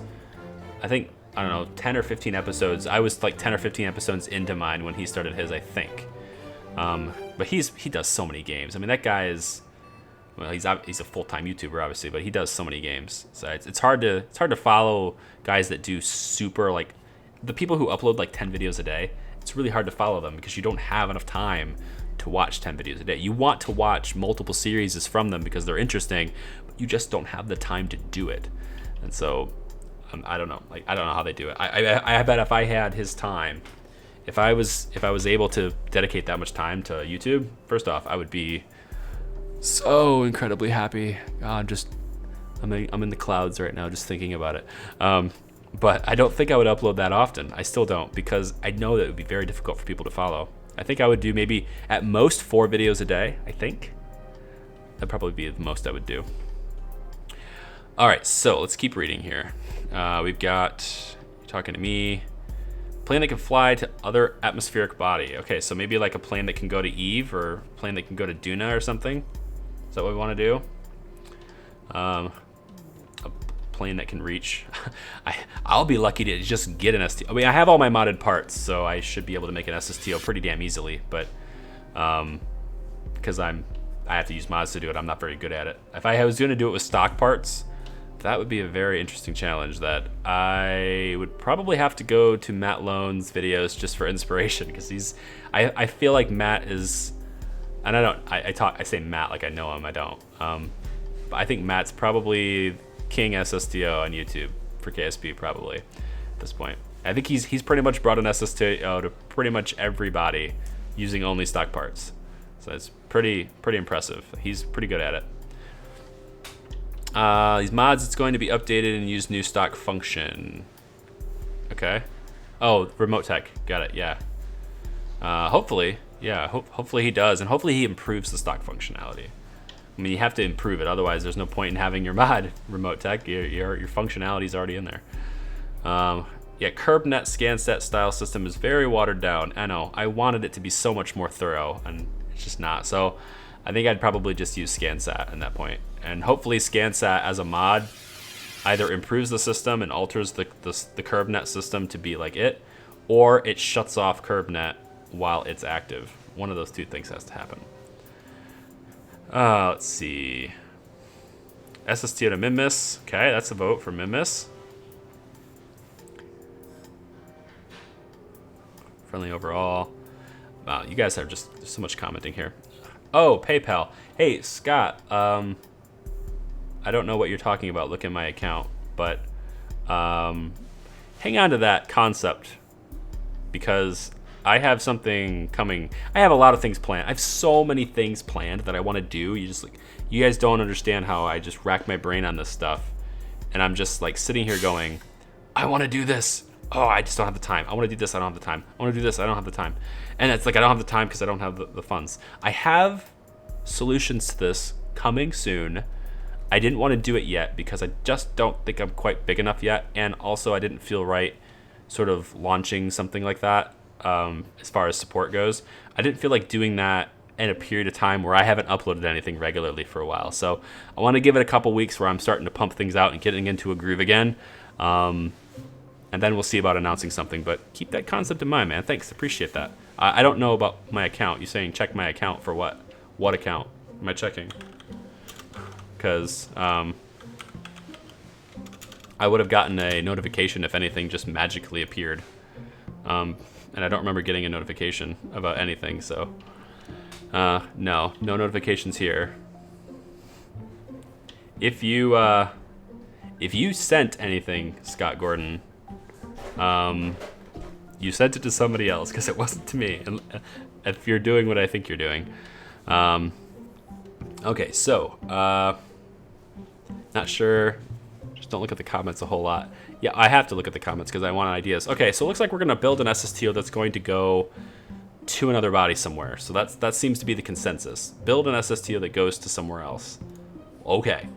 I think, I don't know, 10 or 15 episodes. I was like 10 or 15 episodes into mine when he started his, I think. But he does so many games. I mean, that guy is, well, he's a full-time YouTuber, obviously, but he does so many games. So it's hard to follow guys that do super, like, the people who upload like 10 videos a day. It's really hard to follow them because you don't have enough time to watch 10 videos a day. You want to watch multiple series from them because they're interesting, but you just don't have the time to do it. And so, I don't know. Like, I don't know how they do it. I bet if I had his time, if I was able to dedicate that much time to YouTube, first off, I would be so incredibly happy. God, I'm in the clouds right now just thinking about it. But I don't think I would upload that often. I still don't, because I know that it would be very difficult for people to follow. I think I would do maybe at most 4 videos a day, I think. That'd probably be the most I would do. All right, so let's keep reading here. We've got, talking to me, plane that can fly to other atmospheric body. Okay, so maybe like a plane that can go to Eve, or a plane that can go to Duna or something. Is that what we want to do? plane that can reach. I'll be lucky to just get an SSTO. I mean, I have all my modded parts, so I should be able to make an SSTO pretty damn easily. But because I have to use mods to do it, I'm not very good at it. If I was going to do it with stock parts, that would be a very interesting challenge that I would probably have to go to Matt Lone's videos just for inspiration, because I feel like Matt is, and I say Matt like I know him, I don't. But I think Matt's probably king SSTO on YouTube for KSP probably at this point. I think he's pretty much brought an SSTO to pretty much everybody using only stock parts. So it's pretty impressive. He's pretty good at it. These mods, it's going to be updated and use new stock function. Okay. Oh, remote tech. Got it. Yeah. Hopefully. Yeah. Hopefully he does, and hopefully he improves the stock functionality. I mean, you have to improve it. Otherwise, there's no point in having your mod remote tech. Your functionality is already in there. Yeah, CurbNet Scansat style system is very watered down. I know. I wanted it to be so much more thorough, and it's just not. So I think I'd probably just use Scansat at that point. And hopefully Scansat as a mod either improves the system and alters the CurbNet system to be like it, or it shuts off CurbNet while it's active. One of those two things has to happen. Let's see. SSTO to Minmus. Okay, that's a vote for Minmus. Friendly overall. Wow, you guys have just so much commenting here. Oh, PayPal. Hey, Scott. I don't know what you're talking about. Look at my account, but hang on to that concept, because I have something coming. I have a lot of things planned. I have so many things planned that I want to do. You guys don't understand how I just rack my brain on this stuff, and I'm just like sitting here going, I want to do this. Oh, I just don't have the time. I want to do this. I don't have the time. I want to do this. I don't have the time. And it's like I don't have the time because I don't have the funds. I have solutions to this coming soon. I didn't want to do it yet because I just don't think I'm quite big enough yet, and also I didn't feel right sort of launching something like that as far as support goes. I didn't feel like doing that in a period of time where I haven't uploaded anything regularly for a while. So I want to give it a couple weeks where I'm starting to pump things out and getting into a groove again. And then we'll see about announcing something, but keep that concept in mind, man. Thanks, appreciate that. I don't know about my account. You're saying check my account for what? What account am I checking? Because I would have gotten a notification if anything just magically appeared. And I don't remember getting a notification about anything, so no notifications here. If you sent anything, Scott Gordon, you sent it to somebody else because it wasn't to me. And if you're doing what I think you're doing. Okay, so not sure. Just don't look at the comments a whole lot. Yeah, I have to look at the comments because I want ideas. Okay, so it looks like we're gonna build an SSTO that's going to go to another body somewhere. So that seems to be the consensus. Build an SSTO that goes to somewhere else. Okay.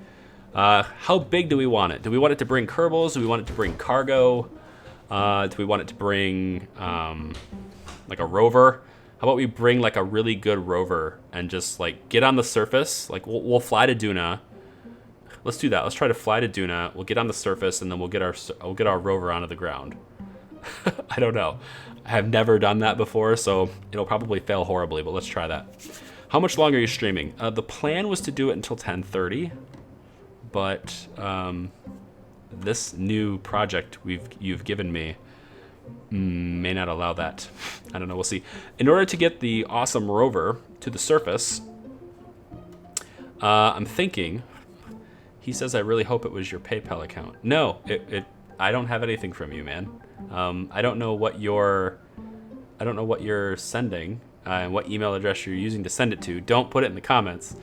How big do we want it? Do we want it to bring Kerbals? Do we want it to bring cargo? Do we want it to bring like a rover? How about we bring like a really good rover and just like get on the surface? Like we'll fly to Duna. Let's do that. Let's try to fly to Duna. We'll get on the surface and then we'll get our rover onto the ground. I don't know. I have never done that before, so it'll probably fail horribly, but let's try that. How much longer are you streaming? The plan was to do it until 10:30, but this new project you've given me may not allow that. I don't know, we'll see. In order to get the awesome rover to the surface, I'm thinking, he says, I really hope it was your PayPal account. No, I don't have anything from you, man. I don't know what you're sending and what email address you're using to send it to. Don't put it in the comments.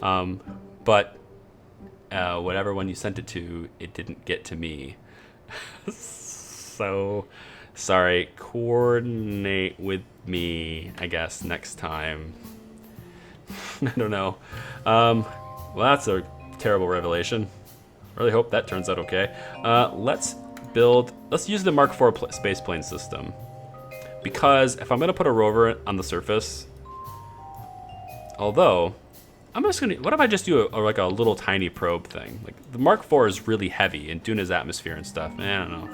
But whatever one you sent it to, it didn't get to me. So sorry. Coordinate with me, I guess, next time. I don't know. Well, that's a terrible revelation. Really hope that turns out okay. Let's use the Mark IV space plane system, because if I'm gonna put a rover on the surface, although I'm just gonna. What if I just do like a little tiny probe thing? Like the Mark IV is really heavy in Duna's atmosphere and stuff. I don't know.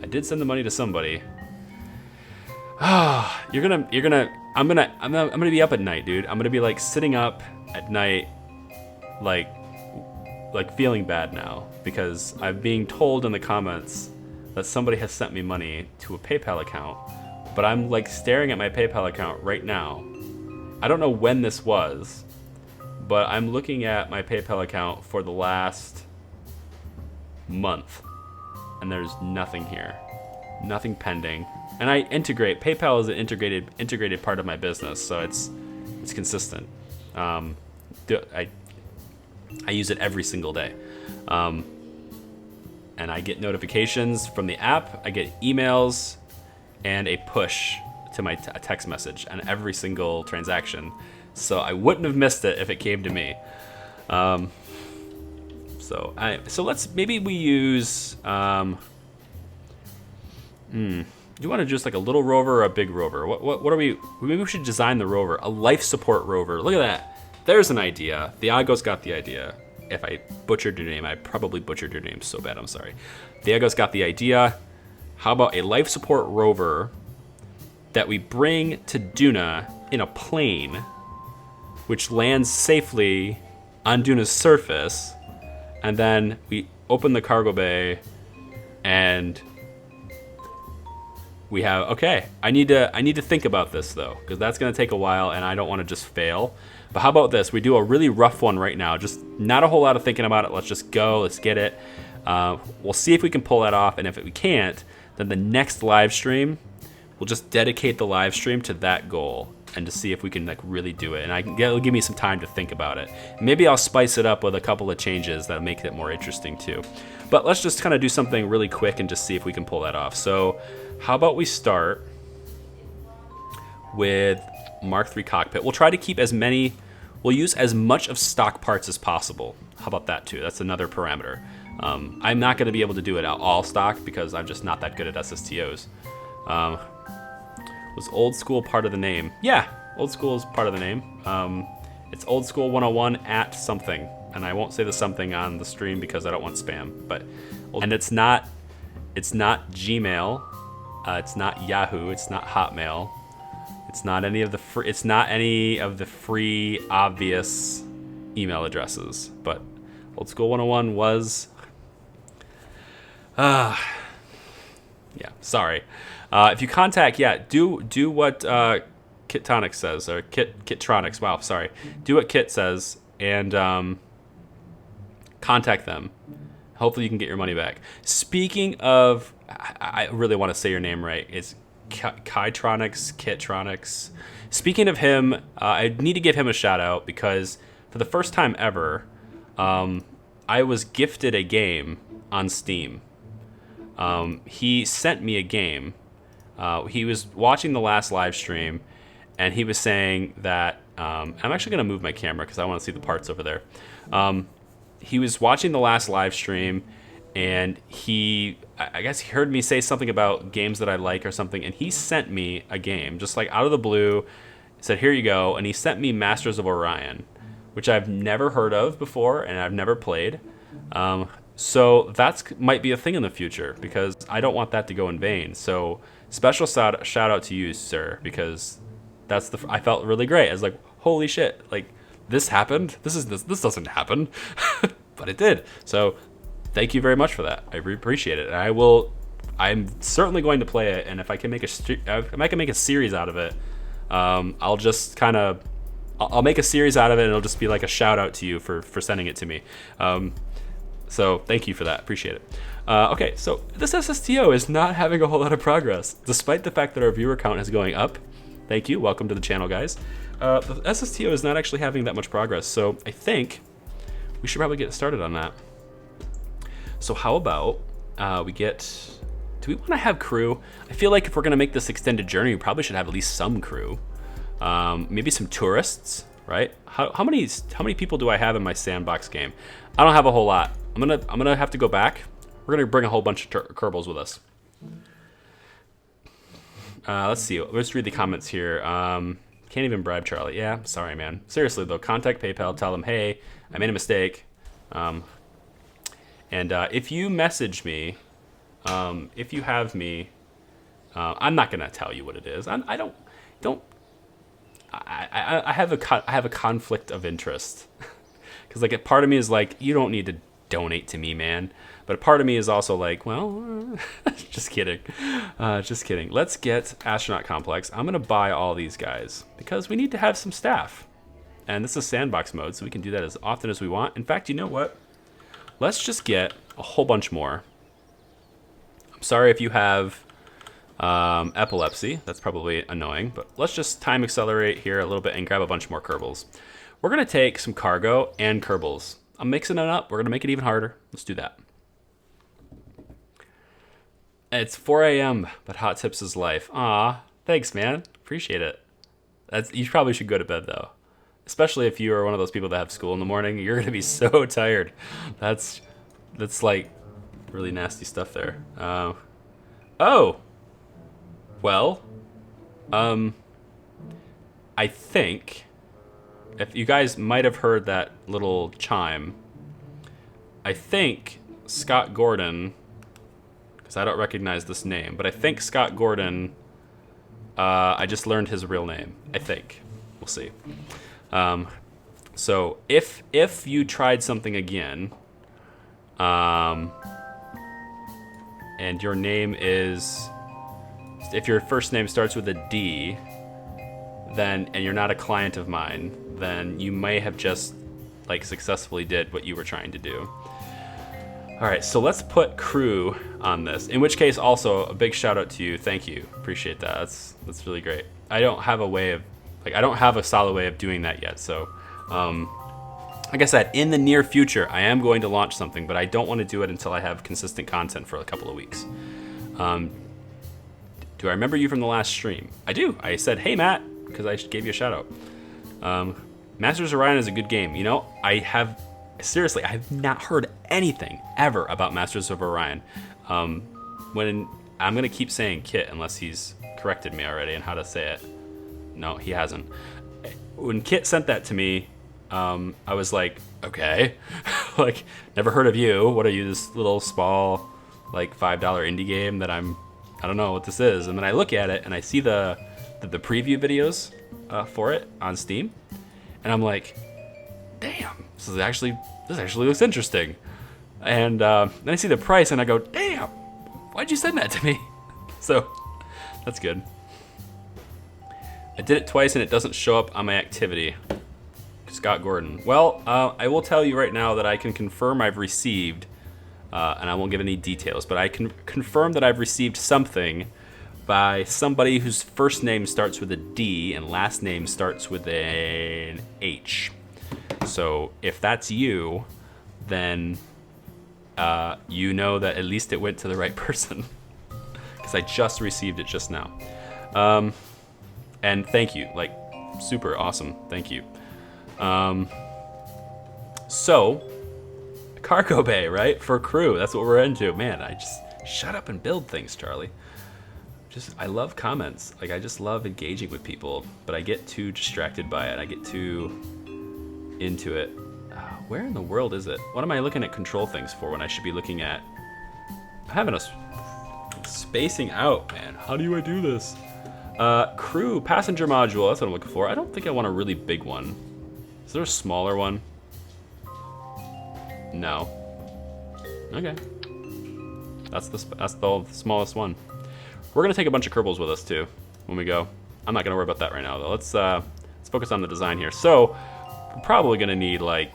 I did send the money to somebody. Ah, I'm gonna be up at night, dude. I'm gonna be like sitting up at night, like feeling bad now because I'm being told in the comments that somebody has sent me money to a PayPal account, but I'm like staring at my PayPal account right now. I don't know when this was, but I'm looking at my PayPal account for the last month, and there's nothing here, nothing pending. And I integrate. PayPal is an integrated part of my business, so it's consistent. I use it every single day, and I get notifications from the app. I get emails and a push to my text message on every single transaction. So I wouldn't have missed it if it came to me. So let's maybe we use. Do you want to just like a little rover or a big rover? What are we? Maybe we should design the rover, a life support rover. Look at that. There's an idea. Thiago's got the idea. If I butchered your name, I probably butchered your name so bad. I'm sorry. Thiago's got the idea. How about a life support rover that we bring to Duna in a plane, which lands safely on Duna's surface, and then we open the cargo bay and we have, okay, I need to think about this though, because that's gonna take a while and I don't want to just fail. But how about this? We do a really rough one right now, just not a whole lot of thinking about it. Let's just go, let's get it. We'll see if we can pull that off, and if we can't, then the next live stream, we'll just dedicate the live stream to that goal and to see if we can like really do it. And it'll give me some time to think about it. Maybe I'll spice it up with a couple of changes that'll make it more interesting too. But let's just kind of do something really quick and just see if we can pull that off. So how about we start with Mark III cockpit. We'll try to keep we'll use as much of stock parts as possible. How about that too? That's another parameter. I'm not gonna be able to do it all stock because I'm just not that good at SSTOs. Was old school part of the name? Yeah, old school is part of the name. It's old school 101 at something, and I won't say the something on the stream because I don't want spam. But and it's not Gmail, it's not Yahoo, it's not Hotmail, it's not any of the free obvious email addresses. But old school 101 was. Yeah, sorry. If you contact, do what Kittonics says, or Kittronics. Wow, sorry. Do what Kit says and contact them. Hopefully you can get your money back. Speaking of, I really want to say your name right. It's Kittronics. Speaking of him, I need to give him a shout out because for the first time ever, I was gifted a game on Steam. He sent me a game. He was watching the last live stream, and he was saying that I'm actually going to move my camera because I want to see the parts over there. He was watching the last live stream, and I guess he heard me say something about games that I like or something, and he sent me a game just like out of the blue. He said, "Here you go," and he sent me Masters of Orion, which I've never heard of before and I've never played. So that might be a thing in the future because I don't want that to go in vain. So special shout out to you, sir, because I felt really great. I was like, holy shit, like this happened. This doesn't happen, but it did. So thank you very much for that. I really appreciate it. And I'm certainly going to play it. And if I can make a series out of it, I'll just I'll make a series out of it, and it'll just be like a shout out to you for sending it to me. So thank you for that. Appreciate it. Okay, so this SSTO is not having a whole lot of progress, despite the fact that our viewer count is going up. Thank you. Welcome to the channel, guys. The SSTO is not actually having that much progress, so I think we should probably get started on that. So how about do we want to have crew? I feel like if we're going to make this extended journey, we probably should have at least some crew. Maybe some tourists, right? How many people do I have in my sandbox game? I don't have a whole lot. I'm gonna have to go back. We're gonna bring a whole bunch of Kerbals with us. Let's see. Let's read the comments here. can't even bribe Charlie. Yeah, sorry, man. Seriously, though, contact PayPal. Tell them, hey, I made a mistake. And if you message me, if you have me, I'm not gonna tell you what it is. I have a conflict of interest because like a part of me is like, you don't need to donate to me, man. But a part of me is also like, well, just kidding. Just kidding. Let's get Astronaut Complex. I'm going to buy all these guys because we need to have some staff. And this is sandbox mode, so we can do that as often as we want. In fact, you know what? Let's just get a whole bunch more. I'm sorry if you have epilepsy. That's probably annoying. But let's just time accelerate here a little bit and grab a bunch more Kerbals. We're going to take some cargo and Kerbals. I'm mixing it up. We're going to make it even harder. Let's do that. It's 4 a.m., but hot tips is life. Aw, thanks, man. Appreciate it. You probably should go to bed, though. Especially if you are one of those people that have school in the morning. You're going to be so tired. That's like really nasty stuff there. Oh. Well. I think, if you guys might have heard that little chime, I think Scott Gordon... I don't recognize this name, but I think Scott Gordon, I just learned his real name, I think. We'll see. So if you tried something again, and your name is, if your first name starts with a D, then, and you're not a client of mine, then you may have just like successfully did what you were trying to do. All right, so let's put crew on this. In which case, also a big shout out to you. Thank you, appreciate that. That's really great. I don't have a way of, I don't have a solid way of doing that yet. So, like I said, in the near future, I am going to launch something, but I don't want to do it until I have consistent content for a couple of weeks. Do I remember you from the last stream? I do. I said, hey Matt, because I gave you a shout out. Masters of Orion is a good game. You know, seriously, I have not heard anything ever about Masters of Orion. When I'm gonna keep saying Kit unless he's corrected me already on how to say it. No, he hasn't. When Kit sent that to me, I was like, okay, like never heard of you. What are you, this little small, like $5 indie game that I don't know what this is. And then I look at it and I see the preview videos for it on Steam, and I'm like, damn, this actually looks interesting. And then I see the price and I go, damn, why'd you send that to me? So that's good. I did it twice and it doesn't show up on my activity. Scott Gordon. Well, I will tell you right now that I can confirm I've received, and I won't give any details, but I can confirm that I've received something by somebody whose first name starts with a D and last name starts with an H. So if that's you, then you know that at least it went to the right person, because I just received it just now. And thank you, like super awesome, thank you. So cargo bay, right, for crew, that's what we're into. Man, I just shut up and build things, Charlie. I love comments, like I just love engaging with people, but I get too distracted by it. I get too into it. Where in the world is it? What am I looking at control things for when I should be looking at... I'm having a spacing out, man. How do I do this? Crew, passenger module, that's what I'm looking for. I don't think I want a really big one. Is there a smaller one? No. Okay. That's the smallest one. We're gonna take a bunch of Kerbals with us too when we go. I'm not gonna worry about that right now though. Let's focus on the design here. So we're probably gonna need like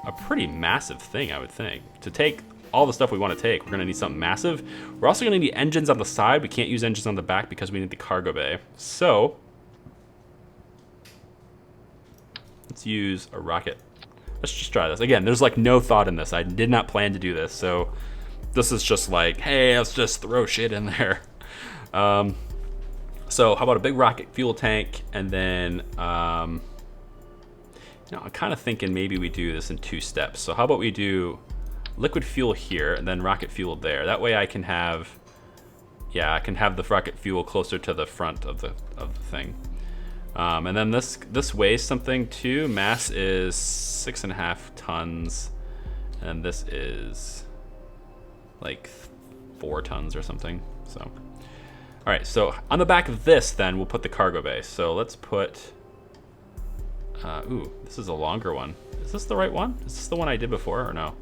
a pretty massive thing, I would think. To take all the stuff we want to take, we're gonna need something massive. We're also gonna need engines on the side. We can't use engines on the back because we need the cargo bay. So let's use a rocket. Let's just try this. Again, there's like no thought in this. I did not plan to do this. So this is just like, hey, let's just throw shit in there. So how about a big rocket fuel tank, and then, you know, I'm kind of thinking maybe we do this in 2 steps. So how about we do liquid fuel here and then rocket fuel there. That way I can have, yeah, I can have the rocket fuel closer to the front of the thing. And then this weighs something too. Mass is 6.5 tons, and this is like 4 tons or something. So, all right. So on the back of this, then we'll put the cargo bay. So let's put. Ooh, this is a longer one. Is this the right one? Is this the one I did before or no?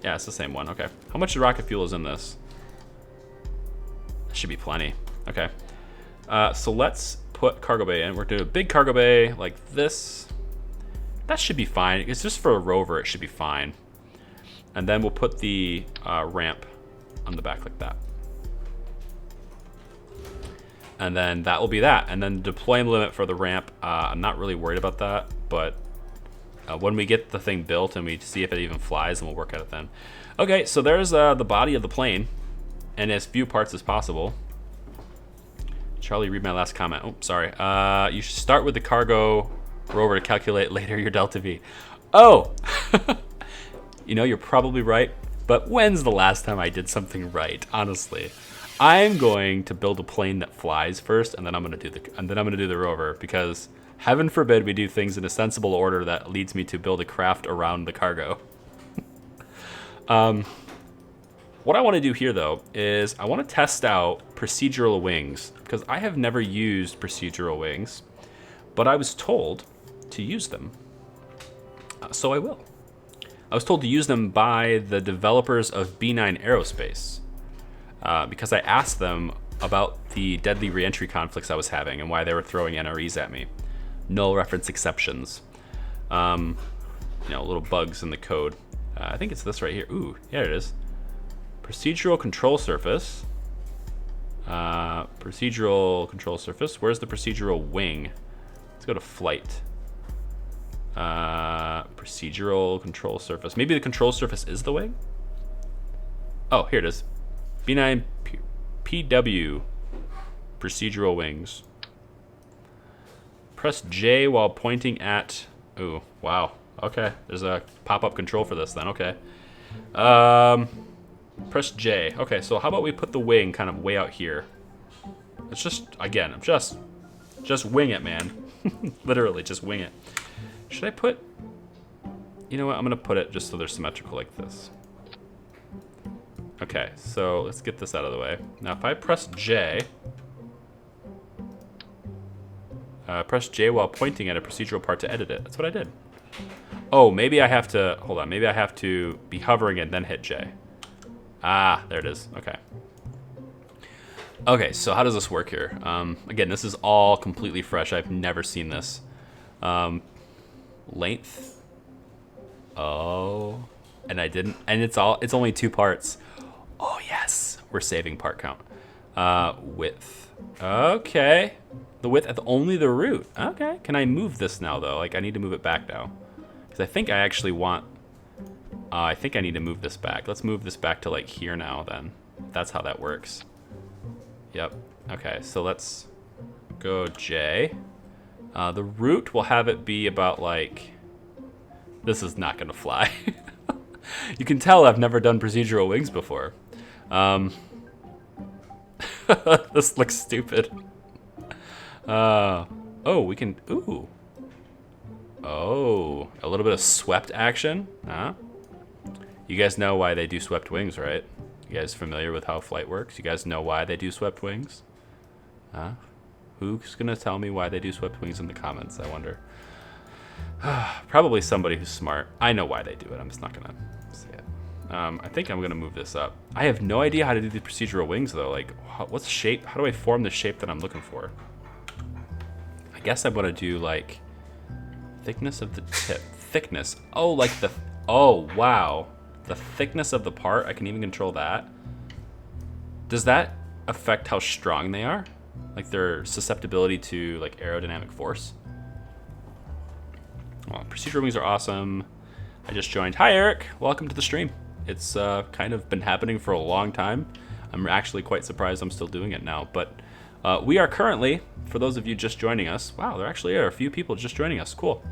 Yeah, it's the same one. Okay. How much rocket fuel is in this? That should be plenty. Okay. So let's put cargo bay in. We're doing a big cargo bay like this. That should be fine. It's just for a rover. It should be fine. And then we'll put the ramp on the back like that. And then that will be that. And then deployment limit for the ramp. I'm not really worried about that, but when we get the thing built and we see if it even flies, then we'll work at it then. Okay, so there's the body of the plane and as few parts as possible. Charlie, read my last comment. Oh, sorry. You should start with the cargo rover to calculate later your delta V. Oh! You know, you're probably right, but when's the last time I did something right, honestly? I'm going to build a plane that flies first, and then I'm going to do the rover, because heaven forbid we do things in a sensible order that leads me to build a craft around the cargo. What I want to do here, though, is I want to test out procedural wings, because I have never used procedural wings, but I was told to use them. So I will. I was told to use them by the developers of B9 Aerospace, because I asked them about the deadly reentry conflicts I was having and why they were throwing NREs at me. Null reference exceptions. You know, little bugs in the code. I think it's this right here. Ooh, yeah, it is. Procedural control surface. Procedural control surface. Where's the procedural wing? Let's go to flight. Procedural control surface. Maybe the control surface is the wing? Oh, here it is. B9 PW. Procedural wings. Press J while pointing at... Ooh, wow. Okay, there's a pop-up control for this then. Okay. Press J. Okay, so how about we put the wing kind of way out here? It's just, again, just wing it, man. Literally, just wing it. Should I put... You know what? I'm going to put it just so they're symmetrical like this. Okay, so let's get this out of the way. Now, if I press J... press J while pointing at a procedural part to edit it. That's what I did. Oh, maybe I have to... Hold on. Maybe I have to be hovering and then hit J. Ah, there it is. Okay. Okay, so how does this work here? Again, this is all completely fresh. I've never seen this. Length. Oh. And I didn't... And it's only 2 parts. Oh, yes. We're saving part count. Width. Okay. The width at only the root. Okay. Can I move this now, though? Like, I need to move it back now. Because I think I actually want... I think I need to move this back. Let's move this back to, like, here now, then. That's how that works. Yep. Okay, so let's go J. The root will have it be about, like... This is not going to fly. You can tell I've never done procedural wings before. This looks stupid. Oh, we can... Ooh. Oh, a little bit of swept action. Huh? You guys know why they do swept wings, right? You guys familiar with how flight works? You guys know why they do swept wings? Huh? Who's going to tell me why they do swept wings in the comments, I wonder? Probably somebody who's smart. I know why they do it. I'm just not going to say it. I think I'm going to move this up. I have no idea how to do the procedural wings, though. Like, what's shape? How do I form the shape that I'm looking for? I guess I'm going to do, like, thickness of the tip. Thickness. Oh, like the... Oh, wow. The thickness of the part. I can even control that. Does that affect how strong they are? Like, their susceptibility to, like, aerodynamic force? Well, procedural wings are awesome. I just joined. Hi, Eric. Welcome to the stream. It's kind of been happening for a long time. I'm actually quite surprised I'm still doing it now. But we are currently, for those of you just joining us, wow, there actually are a few people just joining us. Cool.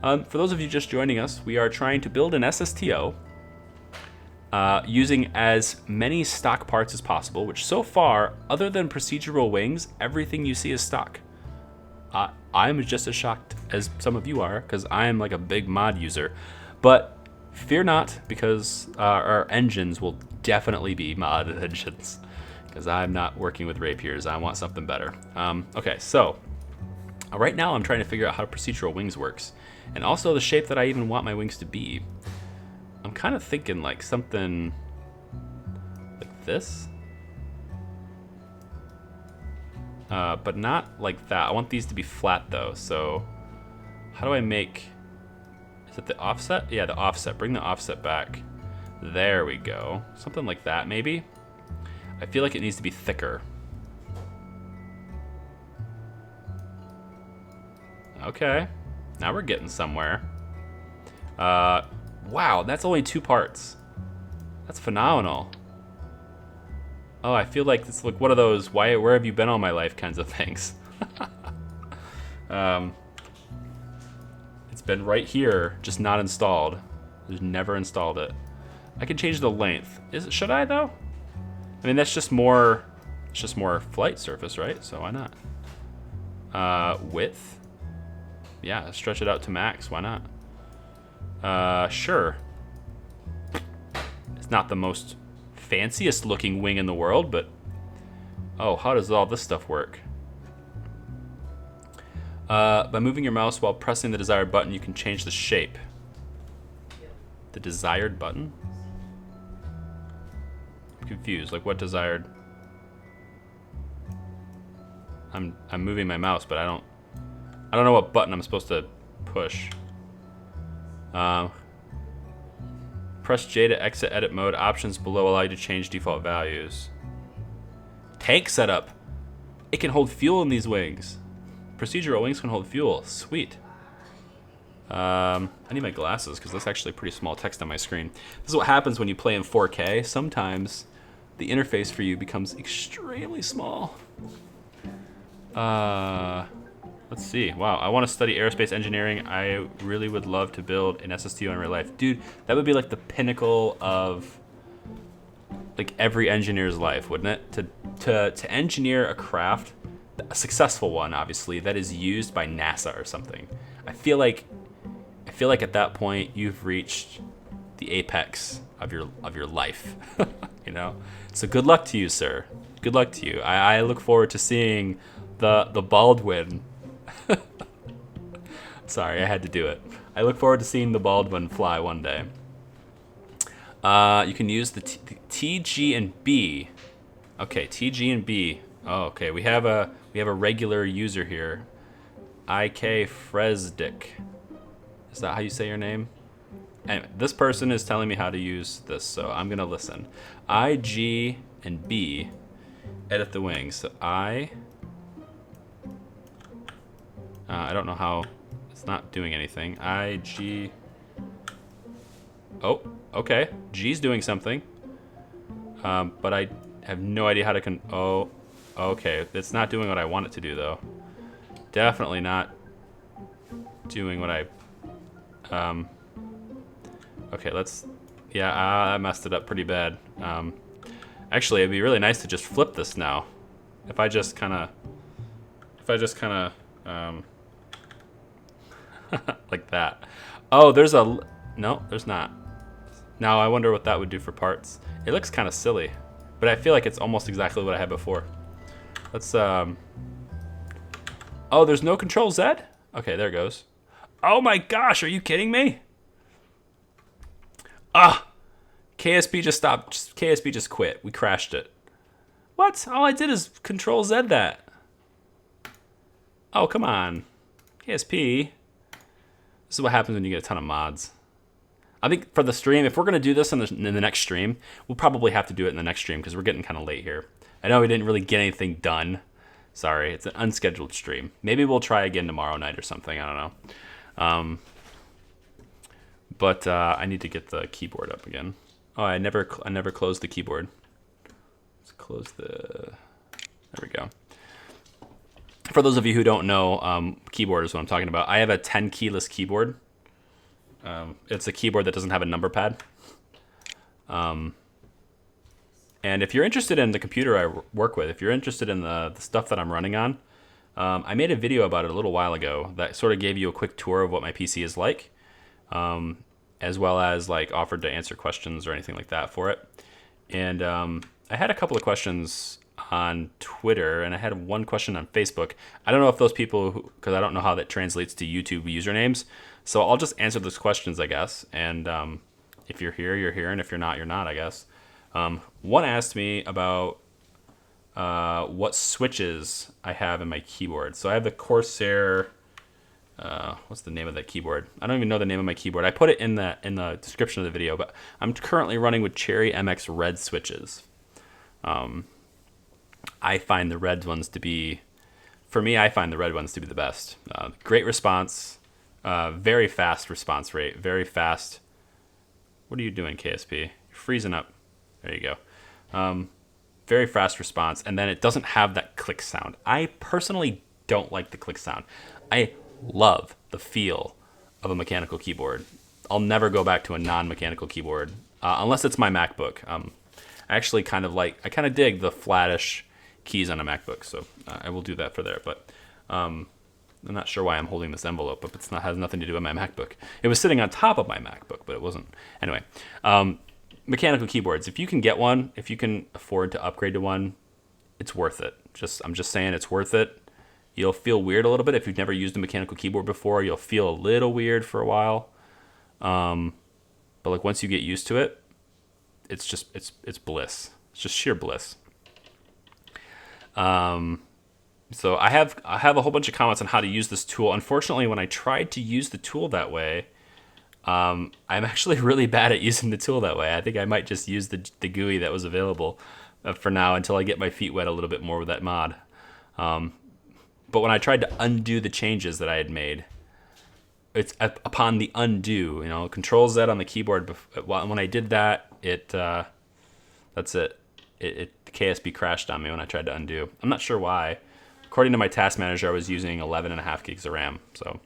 For those of you just joining us, we are trying to build an SSTO using as many stock parts as possible, which so far, other than procedural wings, everything you see is stock. I'm just as shocked as some of you are, because I am like a big mod user. But fear not, because our engines will definitely be modded engines, because I'm not working with rapiers. I want something better. Okay, so right now I'm trying to figure out how procedural wings works, and also the shape that I even want my wings to be. I'm kind of thinking like something like this. But not like that. I want these to be flat though, so how do I make... Is it the offset? Yeah, the offset. Bring the offset back. There we go. Something like that, maybe? I feel like it needs to be thicker. Okay. Now we're getting somewhere. Wow, that's only 2 parts. That's phenomenal. Oh, I feel like it's like one of those where have you been all my life kinds of things. It's been right here, just not installed. Just never installed it. I can change the length. Should I though? I mean, that's just more. It's just more flight surface, right? So why not? Width. Yeah, stretch it out to max. Why not? Sure. It's not the most fanciest looking wing in the world, but oh, how does all this stuff work? By moving your mouse while pressing the desired button, you can change the shape. The desired button? I'm confused. Like, what desired? I'm moving my mouse, but I don't know what button I'm supposed to push. Press J to exit edit mode. Options below allow you to change default values. Tank setup. It can hold fuel in these wings. Procedural wings can hold fuel. Sweet. I need my glasses because that's actually pretty small text on my screen. This is what happens when you play in 4K. Sometimes the interface for you becomes extremely small. Let's see. Wow, I want to study aerospace engineering. I really would love to build an SSTO in real life. Dude, that would be like the pinnacle of like every engineer's life, wouldn't it? To engineer a craft, a successful one, obviously, that is used by NASA or something. I feel like at that point you've reached the apex of your life. You know? So good luck to you, sir. Good luck to you. I look forward to seeing the Baldwin. Sorry, I had to do it. I look forward to seeing the Baldwin fly one day. You can use the T, G, and B. Okay, T, G, and B. Oh, okay. We have a regular user here. IK Fresdick. Is that how you say your name? And this person is telling me how to use this, so I'm gonna listen. I, G, and B. Edit the wings. So I don't know how. It's not doing anything. I, G. Oh, okay. G's doing something. But I have no idea how to oh, okay. It's not doing what I want it to do, though. Definitely not doing what I... Okay, let's... Yeah, I messed it up pretty bad. Actually, it'd be really nice to just flip this now. If I just kind of... like that. Oh, there's a... No, there's not. Now I wonder what that would do for parts. It looks kind of silly, but I feel like it's almost exactly what I had before. Let's... Oh, there's no Control Z? Okay, there it goes. Oh my gosh, are you kidding me? Ah! KSP just stopped. KSP just quit. We crashed it. What? All I did is Control Z that. Oh, come on. KSP. This is what happens when you get a ton of mods. I think for the stream, if we're going to do this in the next stream, we'll probably have to do it in the next stream because we're getting kind of late here. I know we didn't really get anything done. Sorry, it's an unscheduled stream. Maybe we'll try again tomorrow night or something. I don't know. But I need to get the keyboard up again. Oh, I never closed the keyboard. Let's close the... There we go. For those of you who don't know, keyboard is what I'm talking about. I have a 10 keyless keyboard. It's a keyboard that doesn't have a number pad. And if you're interested in the computer I work with, if you're interested in the stuff that I'm running on, I made a video about it a little while ago that sort of gave you a quick tour of what my PC is like, as well as like offered to answer questions or anything like that for it. And I had a couple of questions on Twitter, and I had one question on Facebook. I don't know if those people, because I don't know how that translates to YouTube usernames, so I'll just answer those questions, I guess. And if you're here, you're here, and if you're not, I guess. One asked me about what switches I have in my keyboard. So I have the Corsair. What's the name of that keyboard? I don't even know the name of my keyboard. I put it in the description of the video, but I'm currently running with Cherry MX red switches. I find the red ones to be, for me, I find the red ones to be the best. Great response, very fast response rate, very fast. What are you doing, KSP? You're freezing up. There you go. Very fast response, and then it doesn't have that click sound. I personally don't like the click sound. I love the feel of a mechanical keyboard. I'll never go back to a non-mechanical keyboard unless it's my MacBook. I actually kind of dig the flattish keys on a MacBook, so I will do that for there. But I'm not sure why I'm holding this envelope, but it has nothing to do with my MacBook. It was sitting on top of my MacBook, but it wasn't. Anyway, mechanical keyboards. If you can get one, if you can afford to upgrade to one, it's worth it. I'm just saying it's worth it. You'll feel weird a little bit if you've never used a mechanical keyboard before. You'll feel a little weird for a while, but like once you get used to it, it's bliss. It's just sheer bliss. So I have a whole bunch of comments on how to use this tool. Unfortunately, when I tried to use the tool that way, I'm actually really bad at using the tool that way. I think I might just use the GUI that was available for now until I get my feet wet a little bit more with that mod. But when I tried to undo the changes that I had made, it's upon the undo, Control Z on the keyboard. When I did that, that's it. KSB crashed on me when I tried to undo. I'm not sure why. According to my task manager, I was using 11.5 gigs of RAM. So,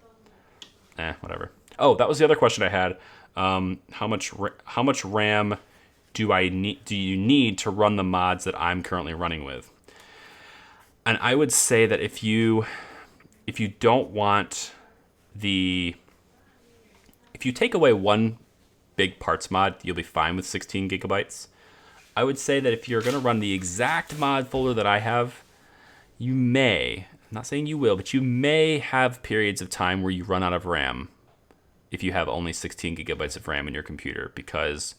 whatever. Oh, that was the other question I had. How much RAM do you need to run the mods that I'm currently running with? And I would say that if you don't want if you take away one big parts mod, you'll be fine with 16 gigabytes. I would say that if you're going to run the exact mod folder that I have, you may, I'm not saying you will, but you may have periods of time where you run out of RAM if you have only 16 gigabytes of RAM in your computer, because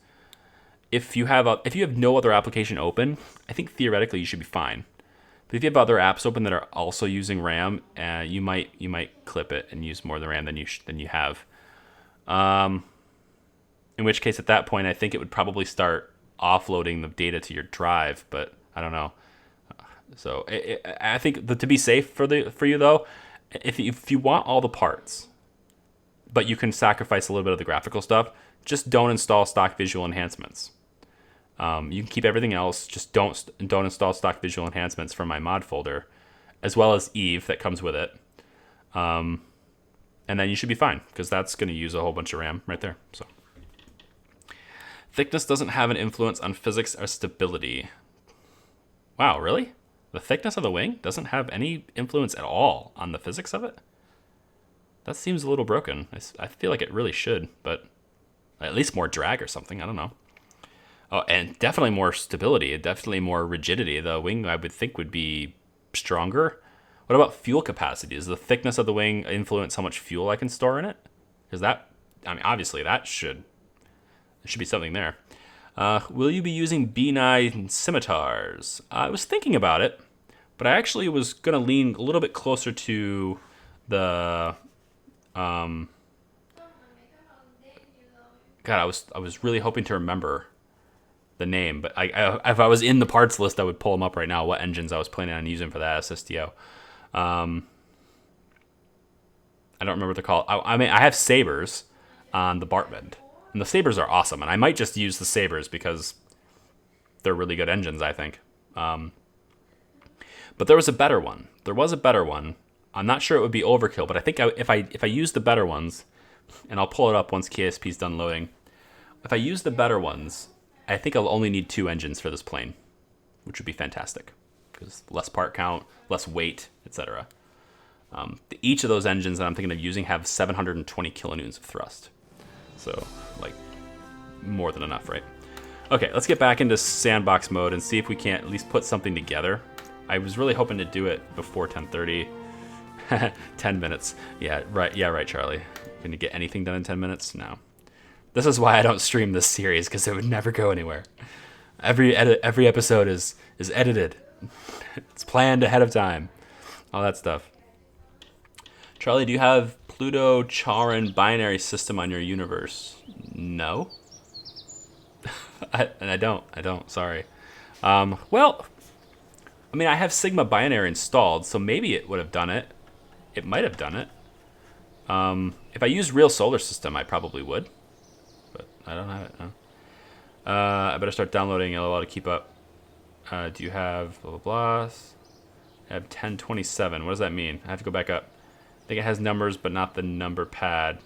if you have no other application open, I think theoretically you should be fine. But if you have other apps open that are also using RAM, you might clip it and use more of the RAM than you have. In which case, at that point, I think it would probably start offloading the data to your drive. But I don't know. So I think to be safe for you though, if you want all the parts, but you can sacrifice a little bit of the graphical stuff, just don't install stock visual enhancements. You can keep everything else. Just don't install stock visual enhancements from my mod folder, as well as Eve that comes with it. And then you should be fine, because that's going to use a whole bunch of RAM right there. So, thickness doesn't have an influence on physics or stability. Wow, really? The thickness of the wing doesn't have any influence at all on the physics of it? That seems a little broken. I feel like it really should, but at least more drag or something. I don't know. Oh, and definitely more stability, definitely more rigidity. The wing, I would think, would be stronger. What about fuel capacity? Does the thickness of the wing influence how much fuel I can store in it? Because obviously there should be something there. Will you be using B9 scimitars? I was thinking about it, but I actually was going to lean a little bit closer to the... God, I was really hoping to remember the name, but if I was in the parts list, I would pull them up right now, what engines I was planning on using for that SSTO. I don't remember what they're called. I mean, I have Sabres on the Bartand, and the Sabres are awesome, and I might just use the Sabres because they're really good engines, I think. But there was a better one. I'm not sure it would be overkill, but I think if I use the better ones, and I'll pull it up once KSP's done loading. If I use the better ones, I think I'll only need 2 engines for this plane, which would be fantastic, because less part count, less weight, etc. Each of those engines that I'm thinking of using have 720 kilonewtons of thrust. So, like, more than enough, right? Okay, let's get back into sandbox mode and see if we can't at least put something together. I was really hoping to do it before 10:30. 10 minutes. Yeah, right, Charlie. Can you get anything done in 10 minutes? No. This is why I don't stream this series, because it would never go anywhere. Every episode is edited. It's planned ahead of time. All that stuff. Charlie, do you have Pluto Charon binary system on your universe? No. I don't. Sorry. Well, I mean, I have Sigma binary installed, so maybe it would have done it. It might have done it. If I used real solar system, I probably would. But I don't have it. No. I better start downloading LOL to keep up. Do you have blah, blah, blah? I have 1027. What does that mean? I have to go back up. I think it has numbers, but not the number pad.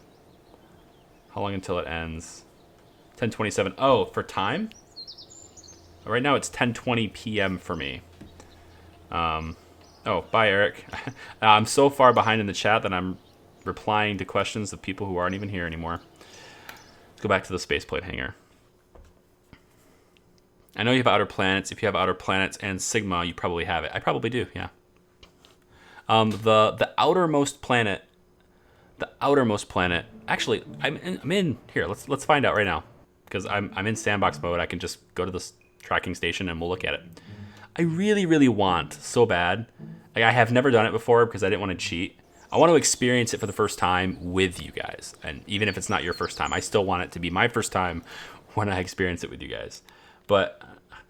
How long until it ends? 1027. Oh, for time? Right now it's 10:20 p.m. for me. Oh, bye, Eric. I'm so far behind in the chat that I'm replying to questions of people who aren't even here anymore. Let's go back to the spaceplane hangar. I know you have outer planets. If you have outer planets and Sigma, you probably have it. I probably do, yeah. The outermost planet. Actually, I'm in here. Let's find out right now, because I'm in sandbox mode. I can just go to this tracking station and we'll look at it. I really want so bad. Like, I have never done it before because I didn't want to cheat. I want to experience it for the first time with you guys, and even if it's not your first time, I still want it to be my first time when I experience it with you guys. But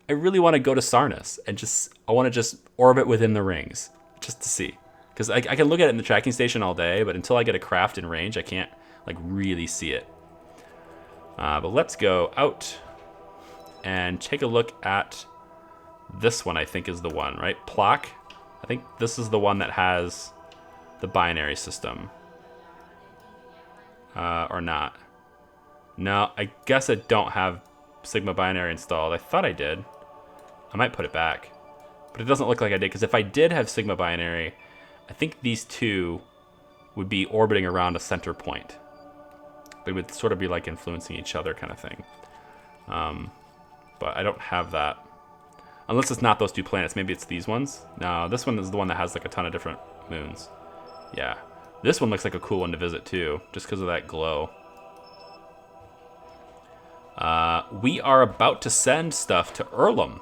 I really want to go to Sarnus and I want to just orbit within the rings just to see. Because I can look at it in the tracking station all day, but until I get a craft in range, I can't like really see it. But let's go out and take a look at this one. I think is the one, right? Plock. I think this is the one that has the binary system. Or not. No, I guess I don't have Sigma binary installed. I thought I did. I might put it back. But it doesn't look like I did, because if I did have Sigma binary, I think these two would be orbiting around a center point. They would sort of be like influencing each other kind of thing. But I don't have that. Unless it's not those two planets. Maybe it's these ones. No, this one is the one that has like a ton of different moons. Yeah. This one looks like a cool one to visit too, just because of that glow. We are about to send stuff to Erlem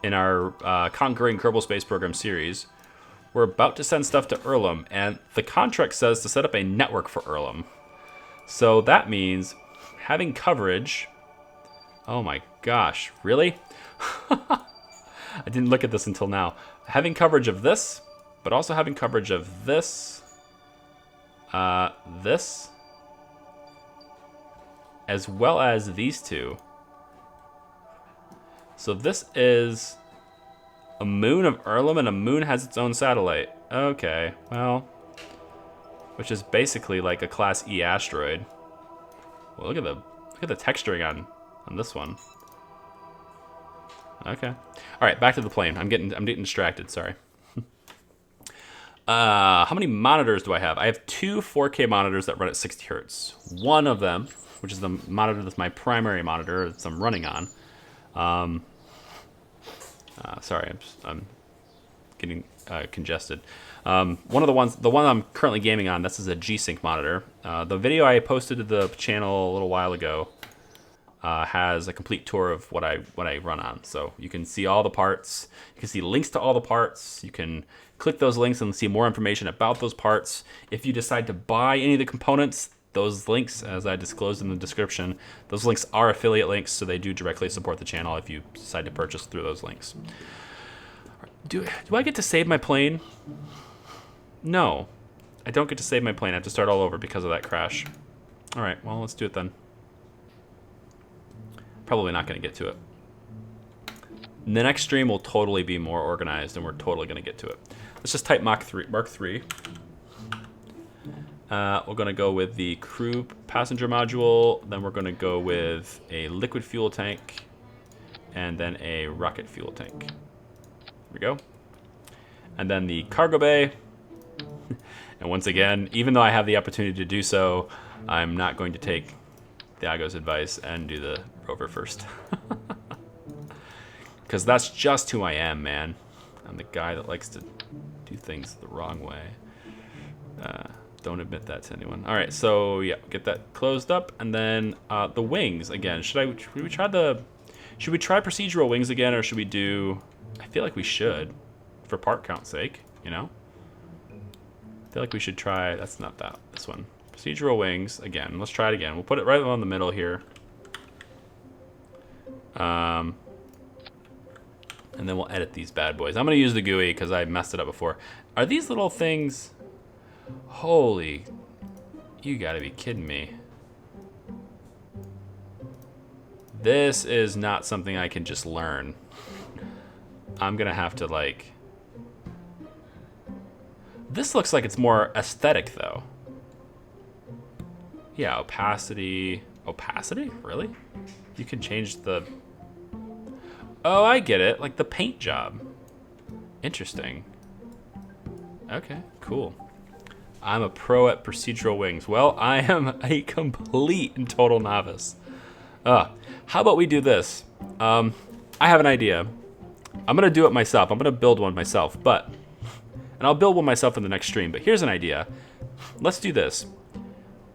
in our Conquering Kerbal Space Program series. We're about to send stuff to Erlem, and the contract says to set up a network for Erlem. So that means having coverage. Oh my gosh, really? I didn't look at this until now. Having coverage of this, but also having coverage of this, this, as well as these two. So this is a moon of Erlem, and a moon has its own satellite. Okay, well, which is basically like a Class E asteroid. Well, look at the texturing on this one. Okay. All right, back to the plane. I'm getting distracted. Sorry. How many monitors do I have? I have two 4K monitors that run at 60 hertz. One of them, which is the monitor that's my primary monitor that I'm running on. Sorry, I'm getting congested. One of the one I'm currently gaming on, this is a G-Sync monitor. The video I posted to the channel a little while ago has a complete tour of what I run on. So you can see all the parts. You can see links to all the parts. You can click those links and see more information about those parts. If you decide to buy any of the components, those links, as I disclosed in the description, those links are affiliate links, so they do directly support the channel if you decide to purchase through those links. Do I get to save my plane? No, I don't get to save my plane. I have to start all over because of that crash. All right, well, let's do it then. Probably not going to get to it. The next stream will totally be more organized, and we're totally going to get to it. Let's just type Mark 3. We're going to go with the crew passenger module. Then we're going to go with a liquid fuel tank, and then a rocket fuel tank. There we go. And then the cargo bay. And once again, even though I have the opportunity to do so, I'm not going to take Thiago's advice and do the rover first. Because that's just who I am, man. I'm the guy that likes to do things the wrong way. Don't admit that to anyone. All right, so yeah, get that closed up, and then the wings again. Should we try procedural wings again, or should we do? I feel like we should, for part count's sake. You know, I feel like we should try. That's not that. This one, procedural wings again. Let's try it again. We'll put it right on the middle here. And then we'll edit these bad boys. I'm gonna use the GUI because I messed it up before. Are these little things? Holy, you gotta be kidding me. This is not something I can just learn. I'm gonna have to like... This looks like it's more aesthetic though. Yeah, opacity. Opacity? Really? You can change the... Oh, I get it. Like the paint job. Interesting. Okay, cool. I'm a pro at procedural wings. Well, I am a complete and total novice. How about we do this? I have an idea. I'm gonna do it myself. I'm gonna build one myself, and I'll build one myself in the next stream. But here's an idea. Let's do this.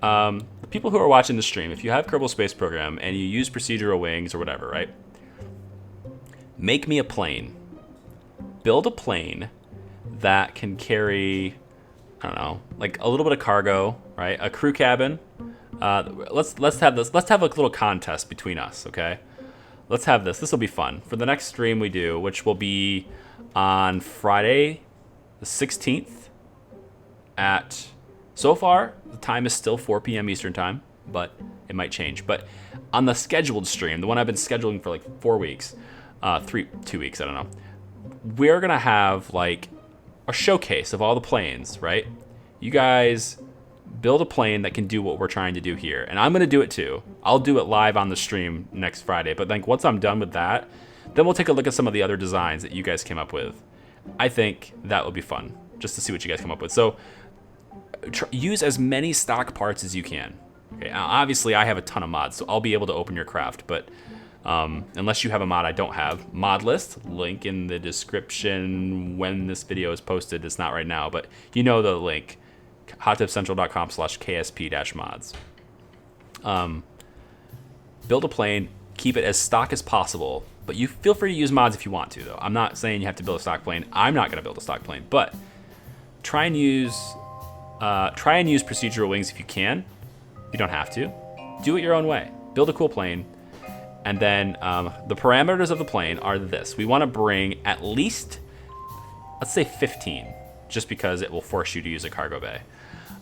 The people who are watching the stream, if you have Kerbal Space Program and you use procedural wings or whatever, right? Make me a plane. Build a plane that can carry, I don't know, like a little bit of cargo, right? A crew cabin. Let's have this. Let's have a little contest between us, okay? Let's have this. This will be fun for the next stream we do, which will be on Friday, the 16th. So far, the time is still 4 p.m. Eastern time, but it might change. But on the scheduled stream, the one I've been scheduling for like 4 weeks, 2 weeks, I don't know. We're gonna have like a showcase of all the planes, right? You guys build a plane that can do what we're trying to do here, and I'm gonna do it too. I'll do it live on the stream next Friday, but like once I'm done with that, then we'll take a look at some of the other designs that you guys came up with. I think that would be fun, just to see what you guys come up with. So use as many stock parts as you can. Okay, now, obviously I have a ton of mods, so I'll be able to open your craft, but unless you have a mod I don't have, mod list, link in the description when this video is posted. It's not right now, but you know the link, hottipscentral.com/ksp-mods. Build a plane, keep it as stock as possible, but you feel free to use mods if you want to, though. I'm not saying you have to build a stock plane. I'm not going to build a stock plane, but try and use procedural wings if you can. You don't have to. Do it your own way. Build a cool plane. And then the parameters of the plane are this. We want to bring at least, let's say 15, just because it will force you to use a cargo bay,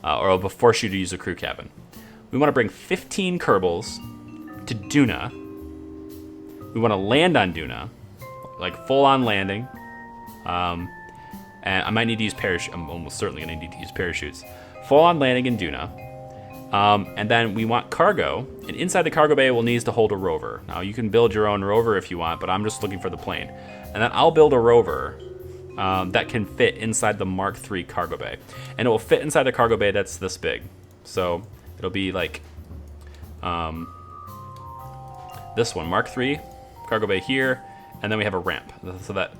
or it will force you to use a crew cabin. We want to bring 15 Kerbals to Duna. We want to land on Duna, like full-on landing. And I might need to use parachutes. I'm almost certainly going to need to use parachutes. Full-on landing in Duna. And then we want cargo, and inside the cargo bay we'll need to hold a rover. Now you can build your own rover if you want, but I'm just looking for the plane. And then I'll build a rover that can fit inside the Mark III cargo bay. And it will fit inside the cargo bay that's this big. So it'll be like this one, Mark III, cargo bay here, and then we have a ramp,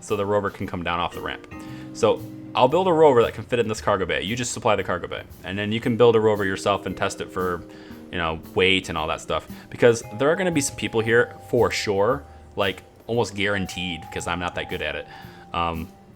so the rover can come down off the ramp. So I'll build a rover that can fit in this cargo bay. You just supply the cargo bay, and then you can build a rover yourself and test it for, weight and all that stuff. Because there are going to be some people here for sure, like almost guaranteed, because I'm not that good at it,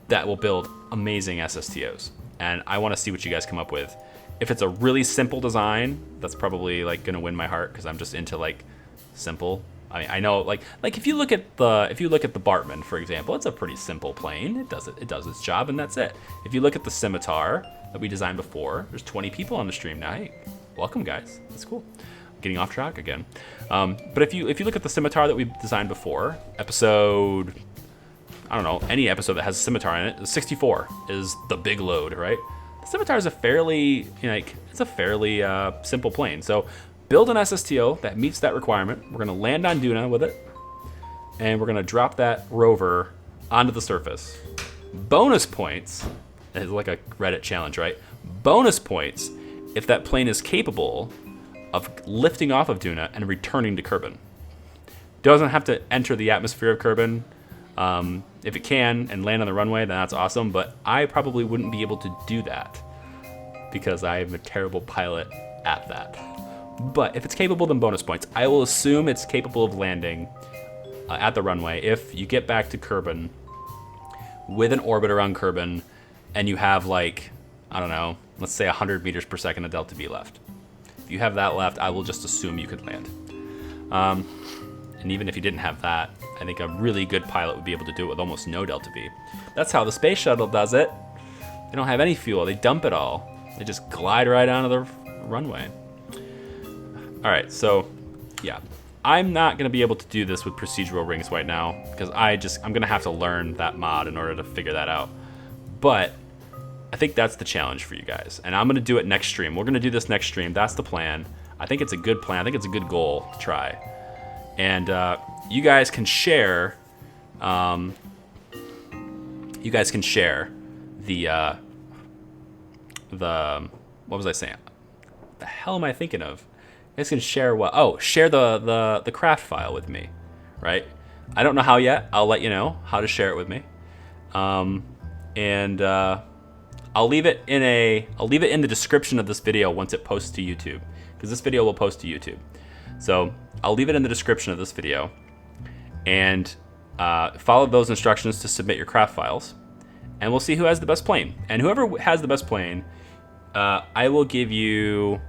that will build amazing SSTOs, and I want to see what you guys come up with. If it's a really simple design, that's probably like going to win my heart because I'm just into like simple. I know, like if you look at the Bartand, for example, it's a pretty simple plane. It does its job, and that's it. If you look at the Scimitar that we designed before, there's 20 people on the stream now. Hey, welcome guys. That's cool. I'm getting off track again. But if you look at the Scimitar that we designed before, episode, I don't know, any episode that has a Scimitar in it, the 64 is the big load, right? The Scimitar is a fairly simple plane. So build an SSTO that meets that requirement. We're gonna land on Duna with it, and we're gonna drop that rover onto the surface. Bonus points, it's like a Reddit challenge, right? bonus points if that plane is capable of lifting off of Duna and returning to Kerbin. Doesn't have to enter the atmosphere of Kerbin. If it can and land on the runway, then that's awesome, but I probably wouldn't be able to do that because I am a terrible pilot at that. But if it's capable, then bonus points. I will assume it's capable of landing at the runway if you get back to Kerbin with an orbit around Kerbin and you have, like, I don't know, let's say 100 meters per second of delta V left. If you have that left, I will just assume you could land. And even if you didn't have that, I think a really good pilot would be able to do it with almost no delta V. That's how the space shuttle does it. They don't have any fuel. They dump it all. They just glide right onto the runway. All right, so yeah. I'm not going to be able to do this with procedural rings right now because I'm going to have to learn that mod in order to figure that out. But I think that's the challenge for you guys. And I'm going to do it next stream. We're going to do this next stream. That's the plan. I think it's a good plan. I think it's a good goal to try. And you guys can share. You guys can share the what was I saying? What the hell am I thinking of? You guys can share what? Oh, share the craft file with me, right? I don't know how yet. I'll let you know how to share it with me. And I'll leave it in the description of this video once it posts to YouTube, because this video will post to YouTube. So I'll leave it in the description of this video, and follow those instructions to submit your craft files, and we'll see who has the best plane. And whoever has the best plane, I will give you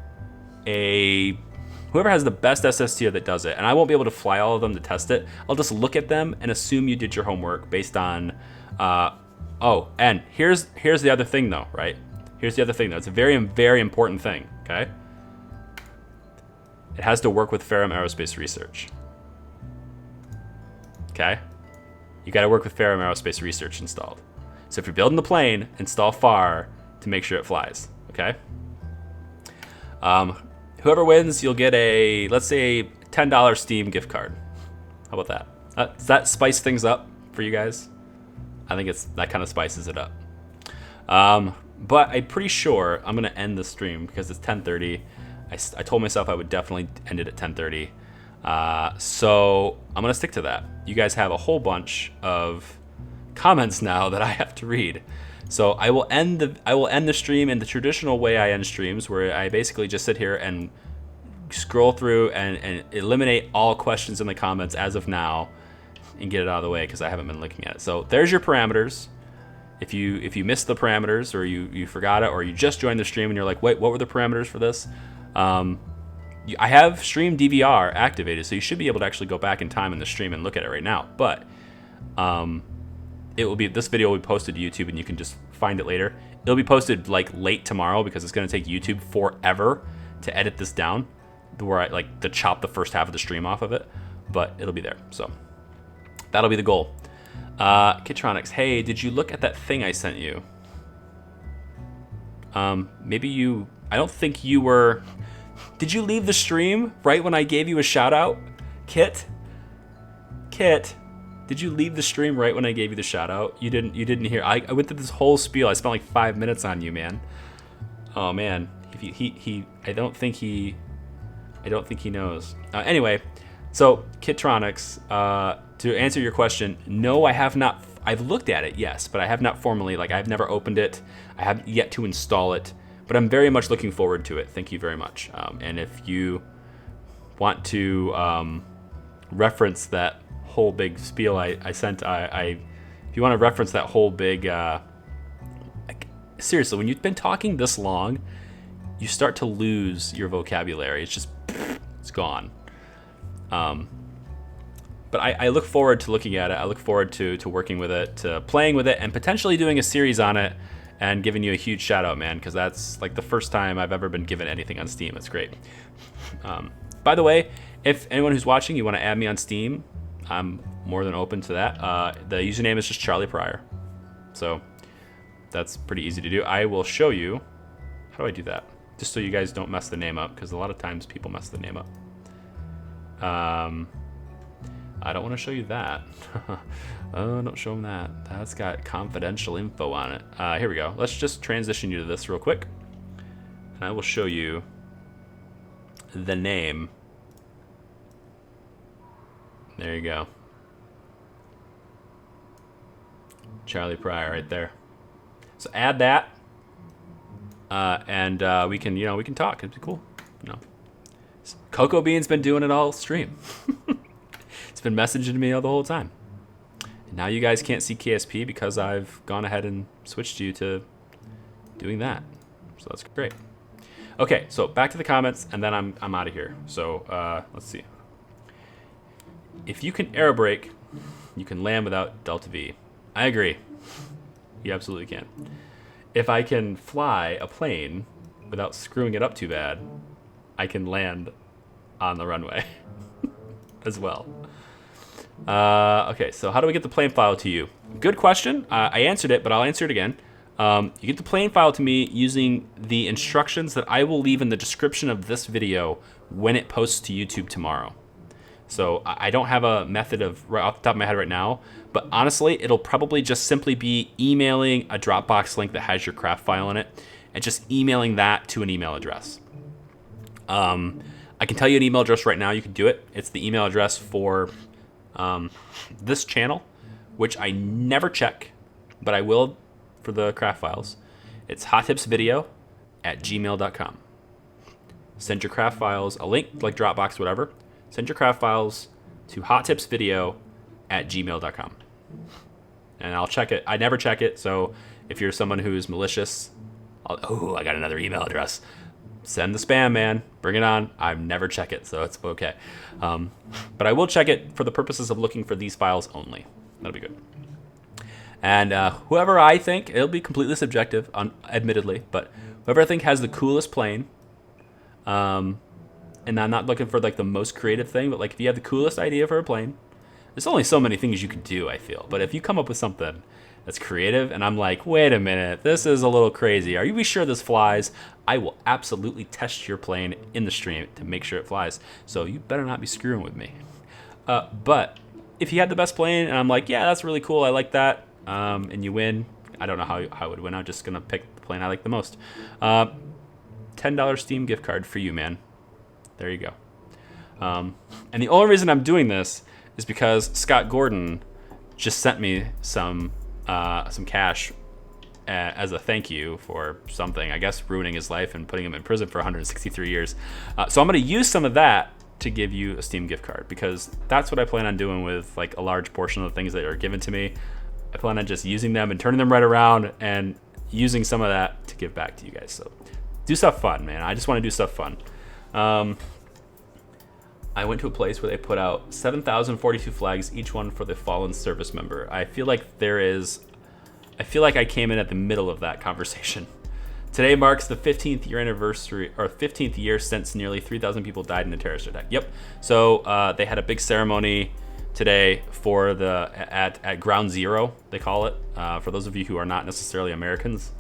whoever has the best SSTO that does it. And I won't be able to fly all of them to test it. I'll just look at them and assume you did your homework based on. Oh, and here's the other thing though, right? Here's the other thing though. It's a very, very important thing. Okay. It has to work with Ferrum Aerospace Research. Okay? You got to work with Ferrum Aerospace Research installed. So if you're building the plane, install FAR to make sure it flies. Okay? Whoever wins, you'll get a, let's say, $10 Steam gift card. How about that? Does that spice things up for you guys? I think that kind of spices it up. But I'm pretty sure I'm going to end the stream because it's 10:30. I told myself I would definitely end it at 10:30. So I'm going to stick to that. You guys have a whole bunch of comments now that I have to read. So I will end the stream in the traditional way I end streams, where I basically just sit here and scroll through and eliminate all questions in the comments as of now and get it out of the way because I haven't been looking at it. So there's your parameters. If you missed the parameters, or you forgot it, or you just joined the stream and you're like, wait, what were the parameters for this? I have stream DVR activated, so you should be able to actually go back in time in the stream and look at it right now. But this video will be posted to YouTube, and you can just find it later. It'll be posted like late tomorrow because it's going to take YouTube forever to edit this down, where I like to chop the first half of the stream off of it. But it'll be there, so that'll be the goal. Kitronics, hey, did you look at that thing I sent you? Maybe you. I don't think you were. Did you leave the stream right when I gave you a shout out? Kit, did you leave the stream right when I gave you the shout out? You didn't hear. I went through this whole spiel. I spent like 5 minutes on you, man. Oh man, I don't think he knows. Anyway, so Kitronics, to answer your question, no, I have not. I've looked at it, yes, but I have not formally, I've never opened it. I have yet to install it. But I'm very much looking forward to it. Thank you very much. And if you want to reference that whole big spiel I sent, if you want to reference that whole big, seriously, when you've been talking this long, you start to lose your vocabulary. It's gone. But I look forward to looking at it. I look forward to working with it, to playing with it, and potentially doing a series on it. And giving you a huge shout out, man, because that's like the first time I've ever been given anything on Steam. It's great. By the way, if anyone who's watching, you want to add me on Steam, I'm more than open to that. The username is just Charlie Pryor. So that's pretty easy to do. I will show you. How do I do that? Just so you guys don't mess the name up, because a lot of times people mess the name up. I don't want to show you that. Oh, don't show them that. That's got confidential info on it. Here we go. Let's just transition you to this real quick. I will show you the name. There you go. Charlie Pryor right there. So add that, and we can, we can talk. It'd be cool. Cocoa Bean's been doing it all stream. It's been messaging me all the whole time. And now you guys can't see KSP because I've gone ahead and switched you to doing that. So that's great. Okay, so back to the comments, and then I'm out of here. So let's see. If you can aerobrake, you can land without Delta V. I agree. You absolutely can. If I can fly a plane without screwing it up too bad, I can land on the runway as well. Okay, so how do we get the plane file to you? Good question. I answered it, but I'll answer it again. You get the plane file to me using the instructions that I will leave in the description of this video when it posts to YouTube tomorrow. So I don't have a method of right off the top of my head right now, but honestly, it'll probably just simply be emailing a Dropbox link that has your craft file in it and just emailing that to an email address. I can tell you an email address right now. You can do it. It's the email address for this channel, which I never check, but I will for the craft files. It's hottipsvideo@gmail.com. Send your craft files, a link like Dropbox, whatever. Send your craft files to hottipsvideo@gmail.com. And I'll check it. I never check it, so if you're someone who's malicious, I got another email address. Send the spam, man. Bring it on. I never check it, so it's okay. But I will check it for the purposes of looking for these files only. That'll be good. And whoever I think, it'll be completely subjective, admittedly, but whoever I think has the coolest plane, and I'm not looking for like the most creative thing, but like if you have the coolest idea for a plane, there's only so many things you can do, I feel. But if you come up with something that's creative, and I'm like, wait a minute, this is a little crazy. Are you sure this flies? I will absolutely test your plane in the stream to make sure it flies. So you better not be screwing with me. But if you had the best plane, and I'm like, yeah, that's really cool, I like that, and you win, I don't know how I would win. I'm just gonna pick the plane I like the most. $10 Steam gift card for you, man. There you go. And the only reason I'm doing this is because Scott Gordon just sent me some cash as a thank you for something, I guess ruining his life and putting him in prison for 163 years. So I'm going to use some of that to give you a Steam gift card, because that's what I plan on doing with like a large portion of the things that are given to me. I plan on just using them and turning them right around and using some of that to give back to you guys. So do stuff fun, man. I just want to do stuff fun. I went to a place where they put out 7,042 flags, each one for the fallen service member. I feel like I came in at the middle of that conversation. Today marks the 15th year anniversary, or 15th year since nearly 3,000 people died in a terrorist attack. Yep. So they had a big ceremony today for at Ground Zero, they call it. For those of you who are not necessarily Americans,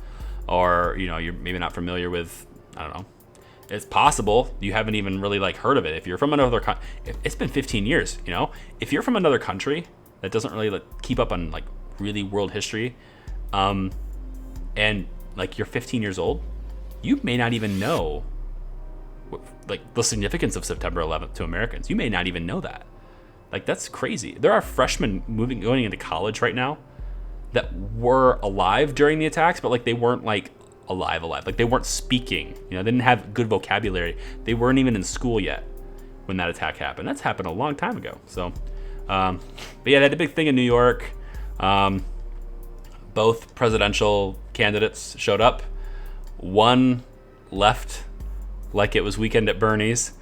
or you're maybe not familiar with, I don't know. It's possible you haven't even really like heard of it. If you're from another country, it's been 15 years. If you're from another country that doesn't really like keep up on like really world history, and like you're 15 years old, you may not even know like the significance of September 11th to Americans. You may not even know that. Like that's crazy. There are freshmen going into college right now that were alive during the attacks, but like they weren't like alive. Like they weren't speaking, they didn't have good vocabulary. They weren't even in school yet when that attack happened. That's happened a long time ago. So, but yeah, they had a big thing in New York. Both presidential candidates showed up. One left like it was Weekend at Bernie's.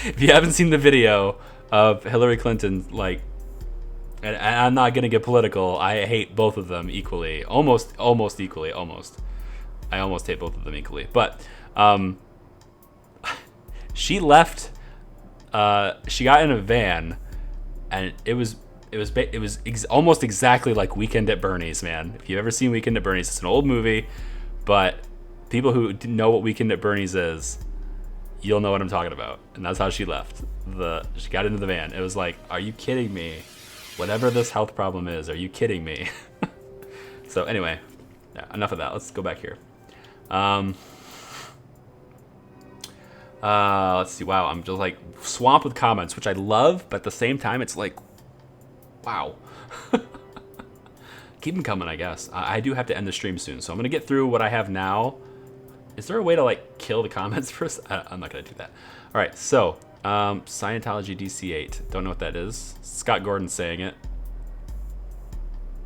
If you haven't seen the video of Hillary Clinton, like, and I'm not gonna get political, I hate both of them equally, almost equally, almost. I almost hate both of them equally, but she left. She got in a van, and it was almost exactly like Weekend at Bernie's, man. If you've ever seen Weekend at Bernie's, it's an old movie, but people who know what Weekend at Bernie's is, you'll know what I'm talking about. And that's how she left. She got into the van. It was like, are you kidding me? Whatever this health problem is, are you kidding me? So anyway, yeah, enough of that. Let's go back here. Let's see. Wow, I'm just like swamped with comments, which I love, but at the same time, it's like, wow. Keep them coming, I guess. I do have to end the stream soon, so I'm gonna get through what I have now. Is there a way to like kill the comments first? I'm not gonna do that. All right, so Scientology DC8. Don't know what that is. Scott Gordon saying it.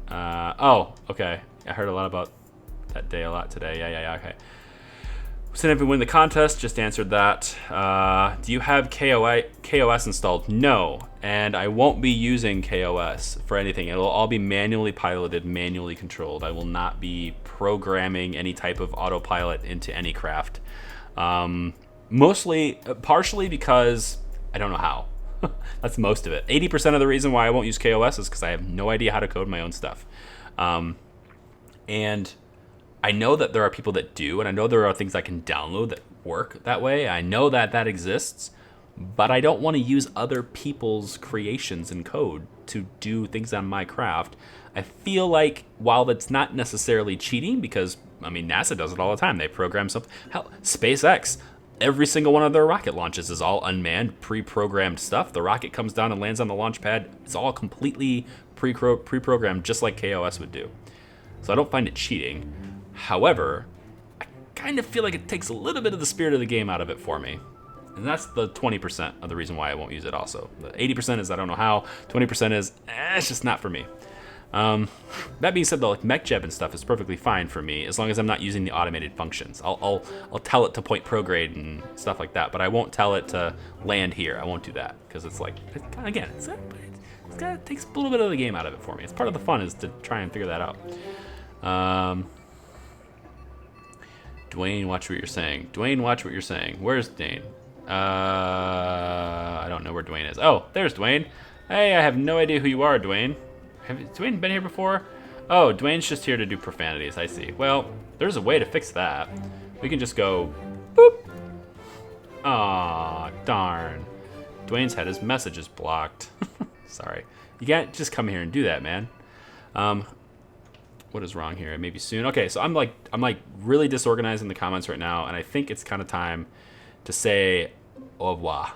Oh, okay. I heard a lot about that day a lot today. Yeah, okay. Said if we win the contest, just answered that. Do you have KOS installed? No, and I won't be using KOS for anything. It'll all be manually piloted, manually controlled. I will not be programming any type of autopilot into any craft. Partially because I don't know how. That's most of it. 80% of the reason why I won't use KOS is because I have no idea how to code my own stuff. And I know that there are people that do, and I know there are things I can download that work that way. I know that that exists, but I don't want to use other people's creations and code to do things on my craft. I feel like while that's not necessarily cheating, because, I mean, NASA does it all the time. They program something. Hell, SpaceX, every single one of their rocket launches is all unmanned, pre-programmed stuff. The rocket comes down and lands on the launch pad. It's all completely pre-programmed, just like KOS would do. So I don't find it cheating. However, I kind of feel like it takes a little bit of the spirit of the game out of it for me. And that's the 20% of the reason why I won't use it also. The 80% is I don't know how, 20% is, it's just not for me. That being said though, like MechJeb and stuff is perfectly fine for me as long as I'm not using the automated functions. I'll tell it to point prograde and stuff like that, but I won't tell it to land here. I won't do that because it's like, again, it takes a little bit of the game out of it for me. It's part of the fun is to try and figure that out. Dwayne, watch what you're saying. Dwayne, watch what you're saying. Where's Dane? I don't know where Dwayne is. Oh, there's Dwayne. Hey, I have no idea who you are, Dwayne. Have Dwayne been here before? Oh, Dwayne's just here to do profanities, I see. Well, there's a way to fix that. We can just go, boop. Aw, darn. Dwayne's had his messages blocked. Sorry. You can't just come here and do that, man. What is wrong here? Maybe soon. Okay, so I'm like really disorganized in the comments right now, and I think it's kind of time to say au revoir.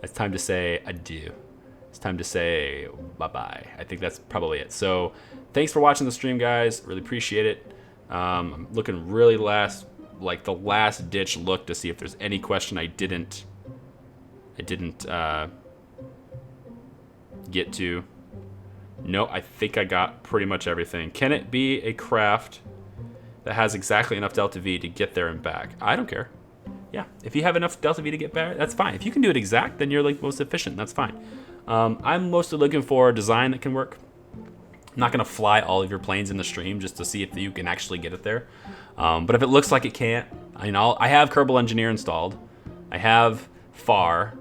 It's time to say adieu. It's time to say bye-bye. I think that's probably it. So thanks for watching the stream, guys. Really appreciate it. I'm looking really the last ditch look to see if there's any question I didn't get to. No, I think I got pretty much everything. Can it be a craft that has exactly enough delta V to get there and back? I don't care. Yeah, if you have enough delta V to get back, that's fine. If you can do it exact, then you're like most efficient. That's fine. I'm mostly looking for a design that can work. I'm not gonna fly all of your planes in the stream just to see if you can actually get it there. But if it looks like it can't, I have Kerbal Engineer installed. I have FAR.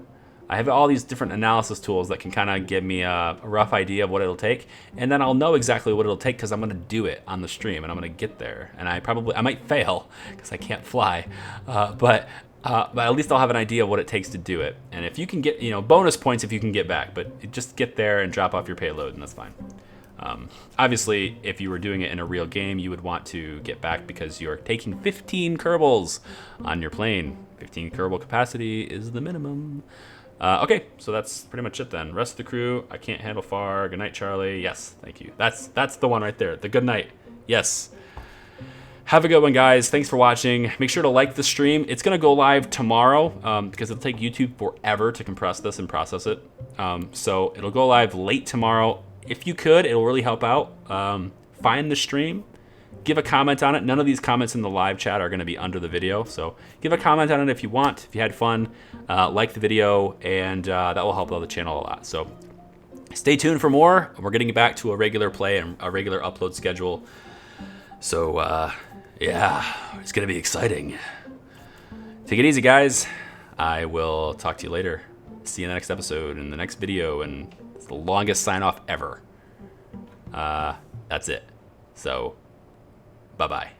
I have all these different analysis tools that can kind of give me a rough idea of what it'll take, and then I'll know exactly what it'll take because I'm going to do it on the stream, and I'm going to get there. And I might fail because I can't fly, but at least I'll have an idea of what it takes to do it. And if you can get, bonus points if you can get back, but just get there and drop off your payload, and that's fine. Obviously, if you were doing it in a real game, you would want to get back because you're taking 15 Kerbals on your plane. 15 Kerbal capacity is the minimum. Okay, so that's pretty much it then. Rest of the crew, I can't handle FAR. Good night, Charlie. Yes, thank you. That's the one right there. The good night. Yes. Have a good one, guys. Thanks for watching. Make sure to like the stream. It's going to go live tomorrow because it'll take YouTube forever to compress this and process it. So it'll go live late tomorrow. If you could, it'll really help out. Find the stream. Give a comment on it. None of these comments in the live chat are going to be under the video, so give a comment on it if you want. If you had fun, like the video, and that will help out the channel a lot. So stay tuned for more. We're getting back to a regular play and a regular upload schedule. So yeah, it's going to be exciting. Take it easy, guys. I will talk to you later. See you in the next episode, in the next video, and it's the longest sign-off ever. That's it. So bye-bye.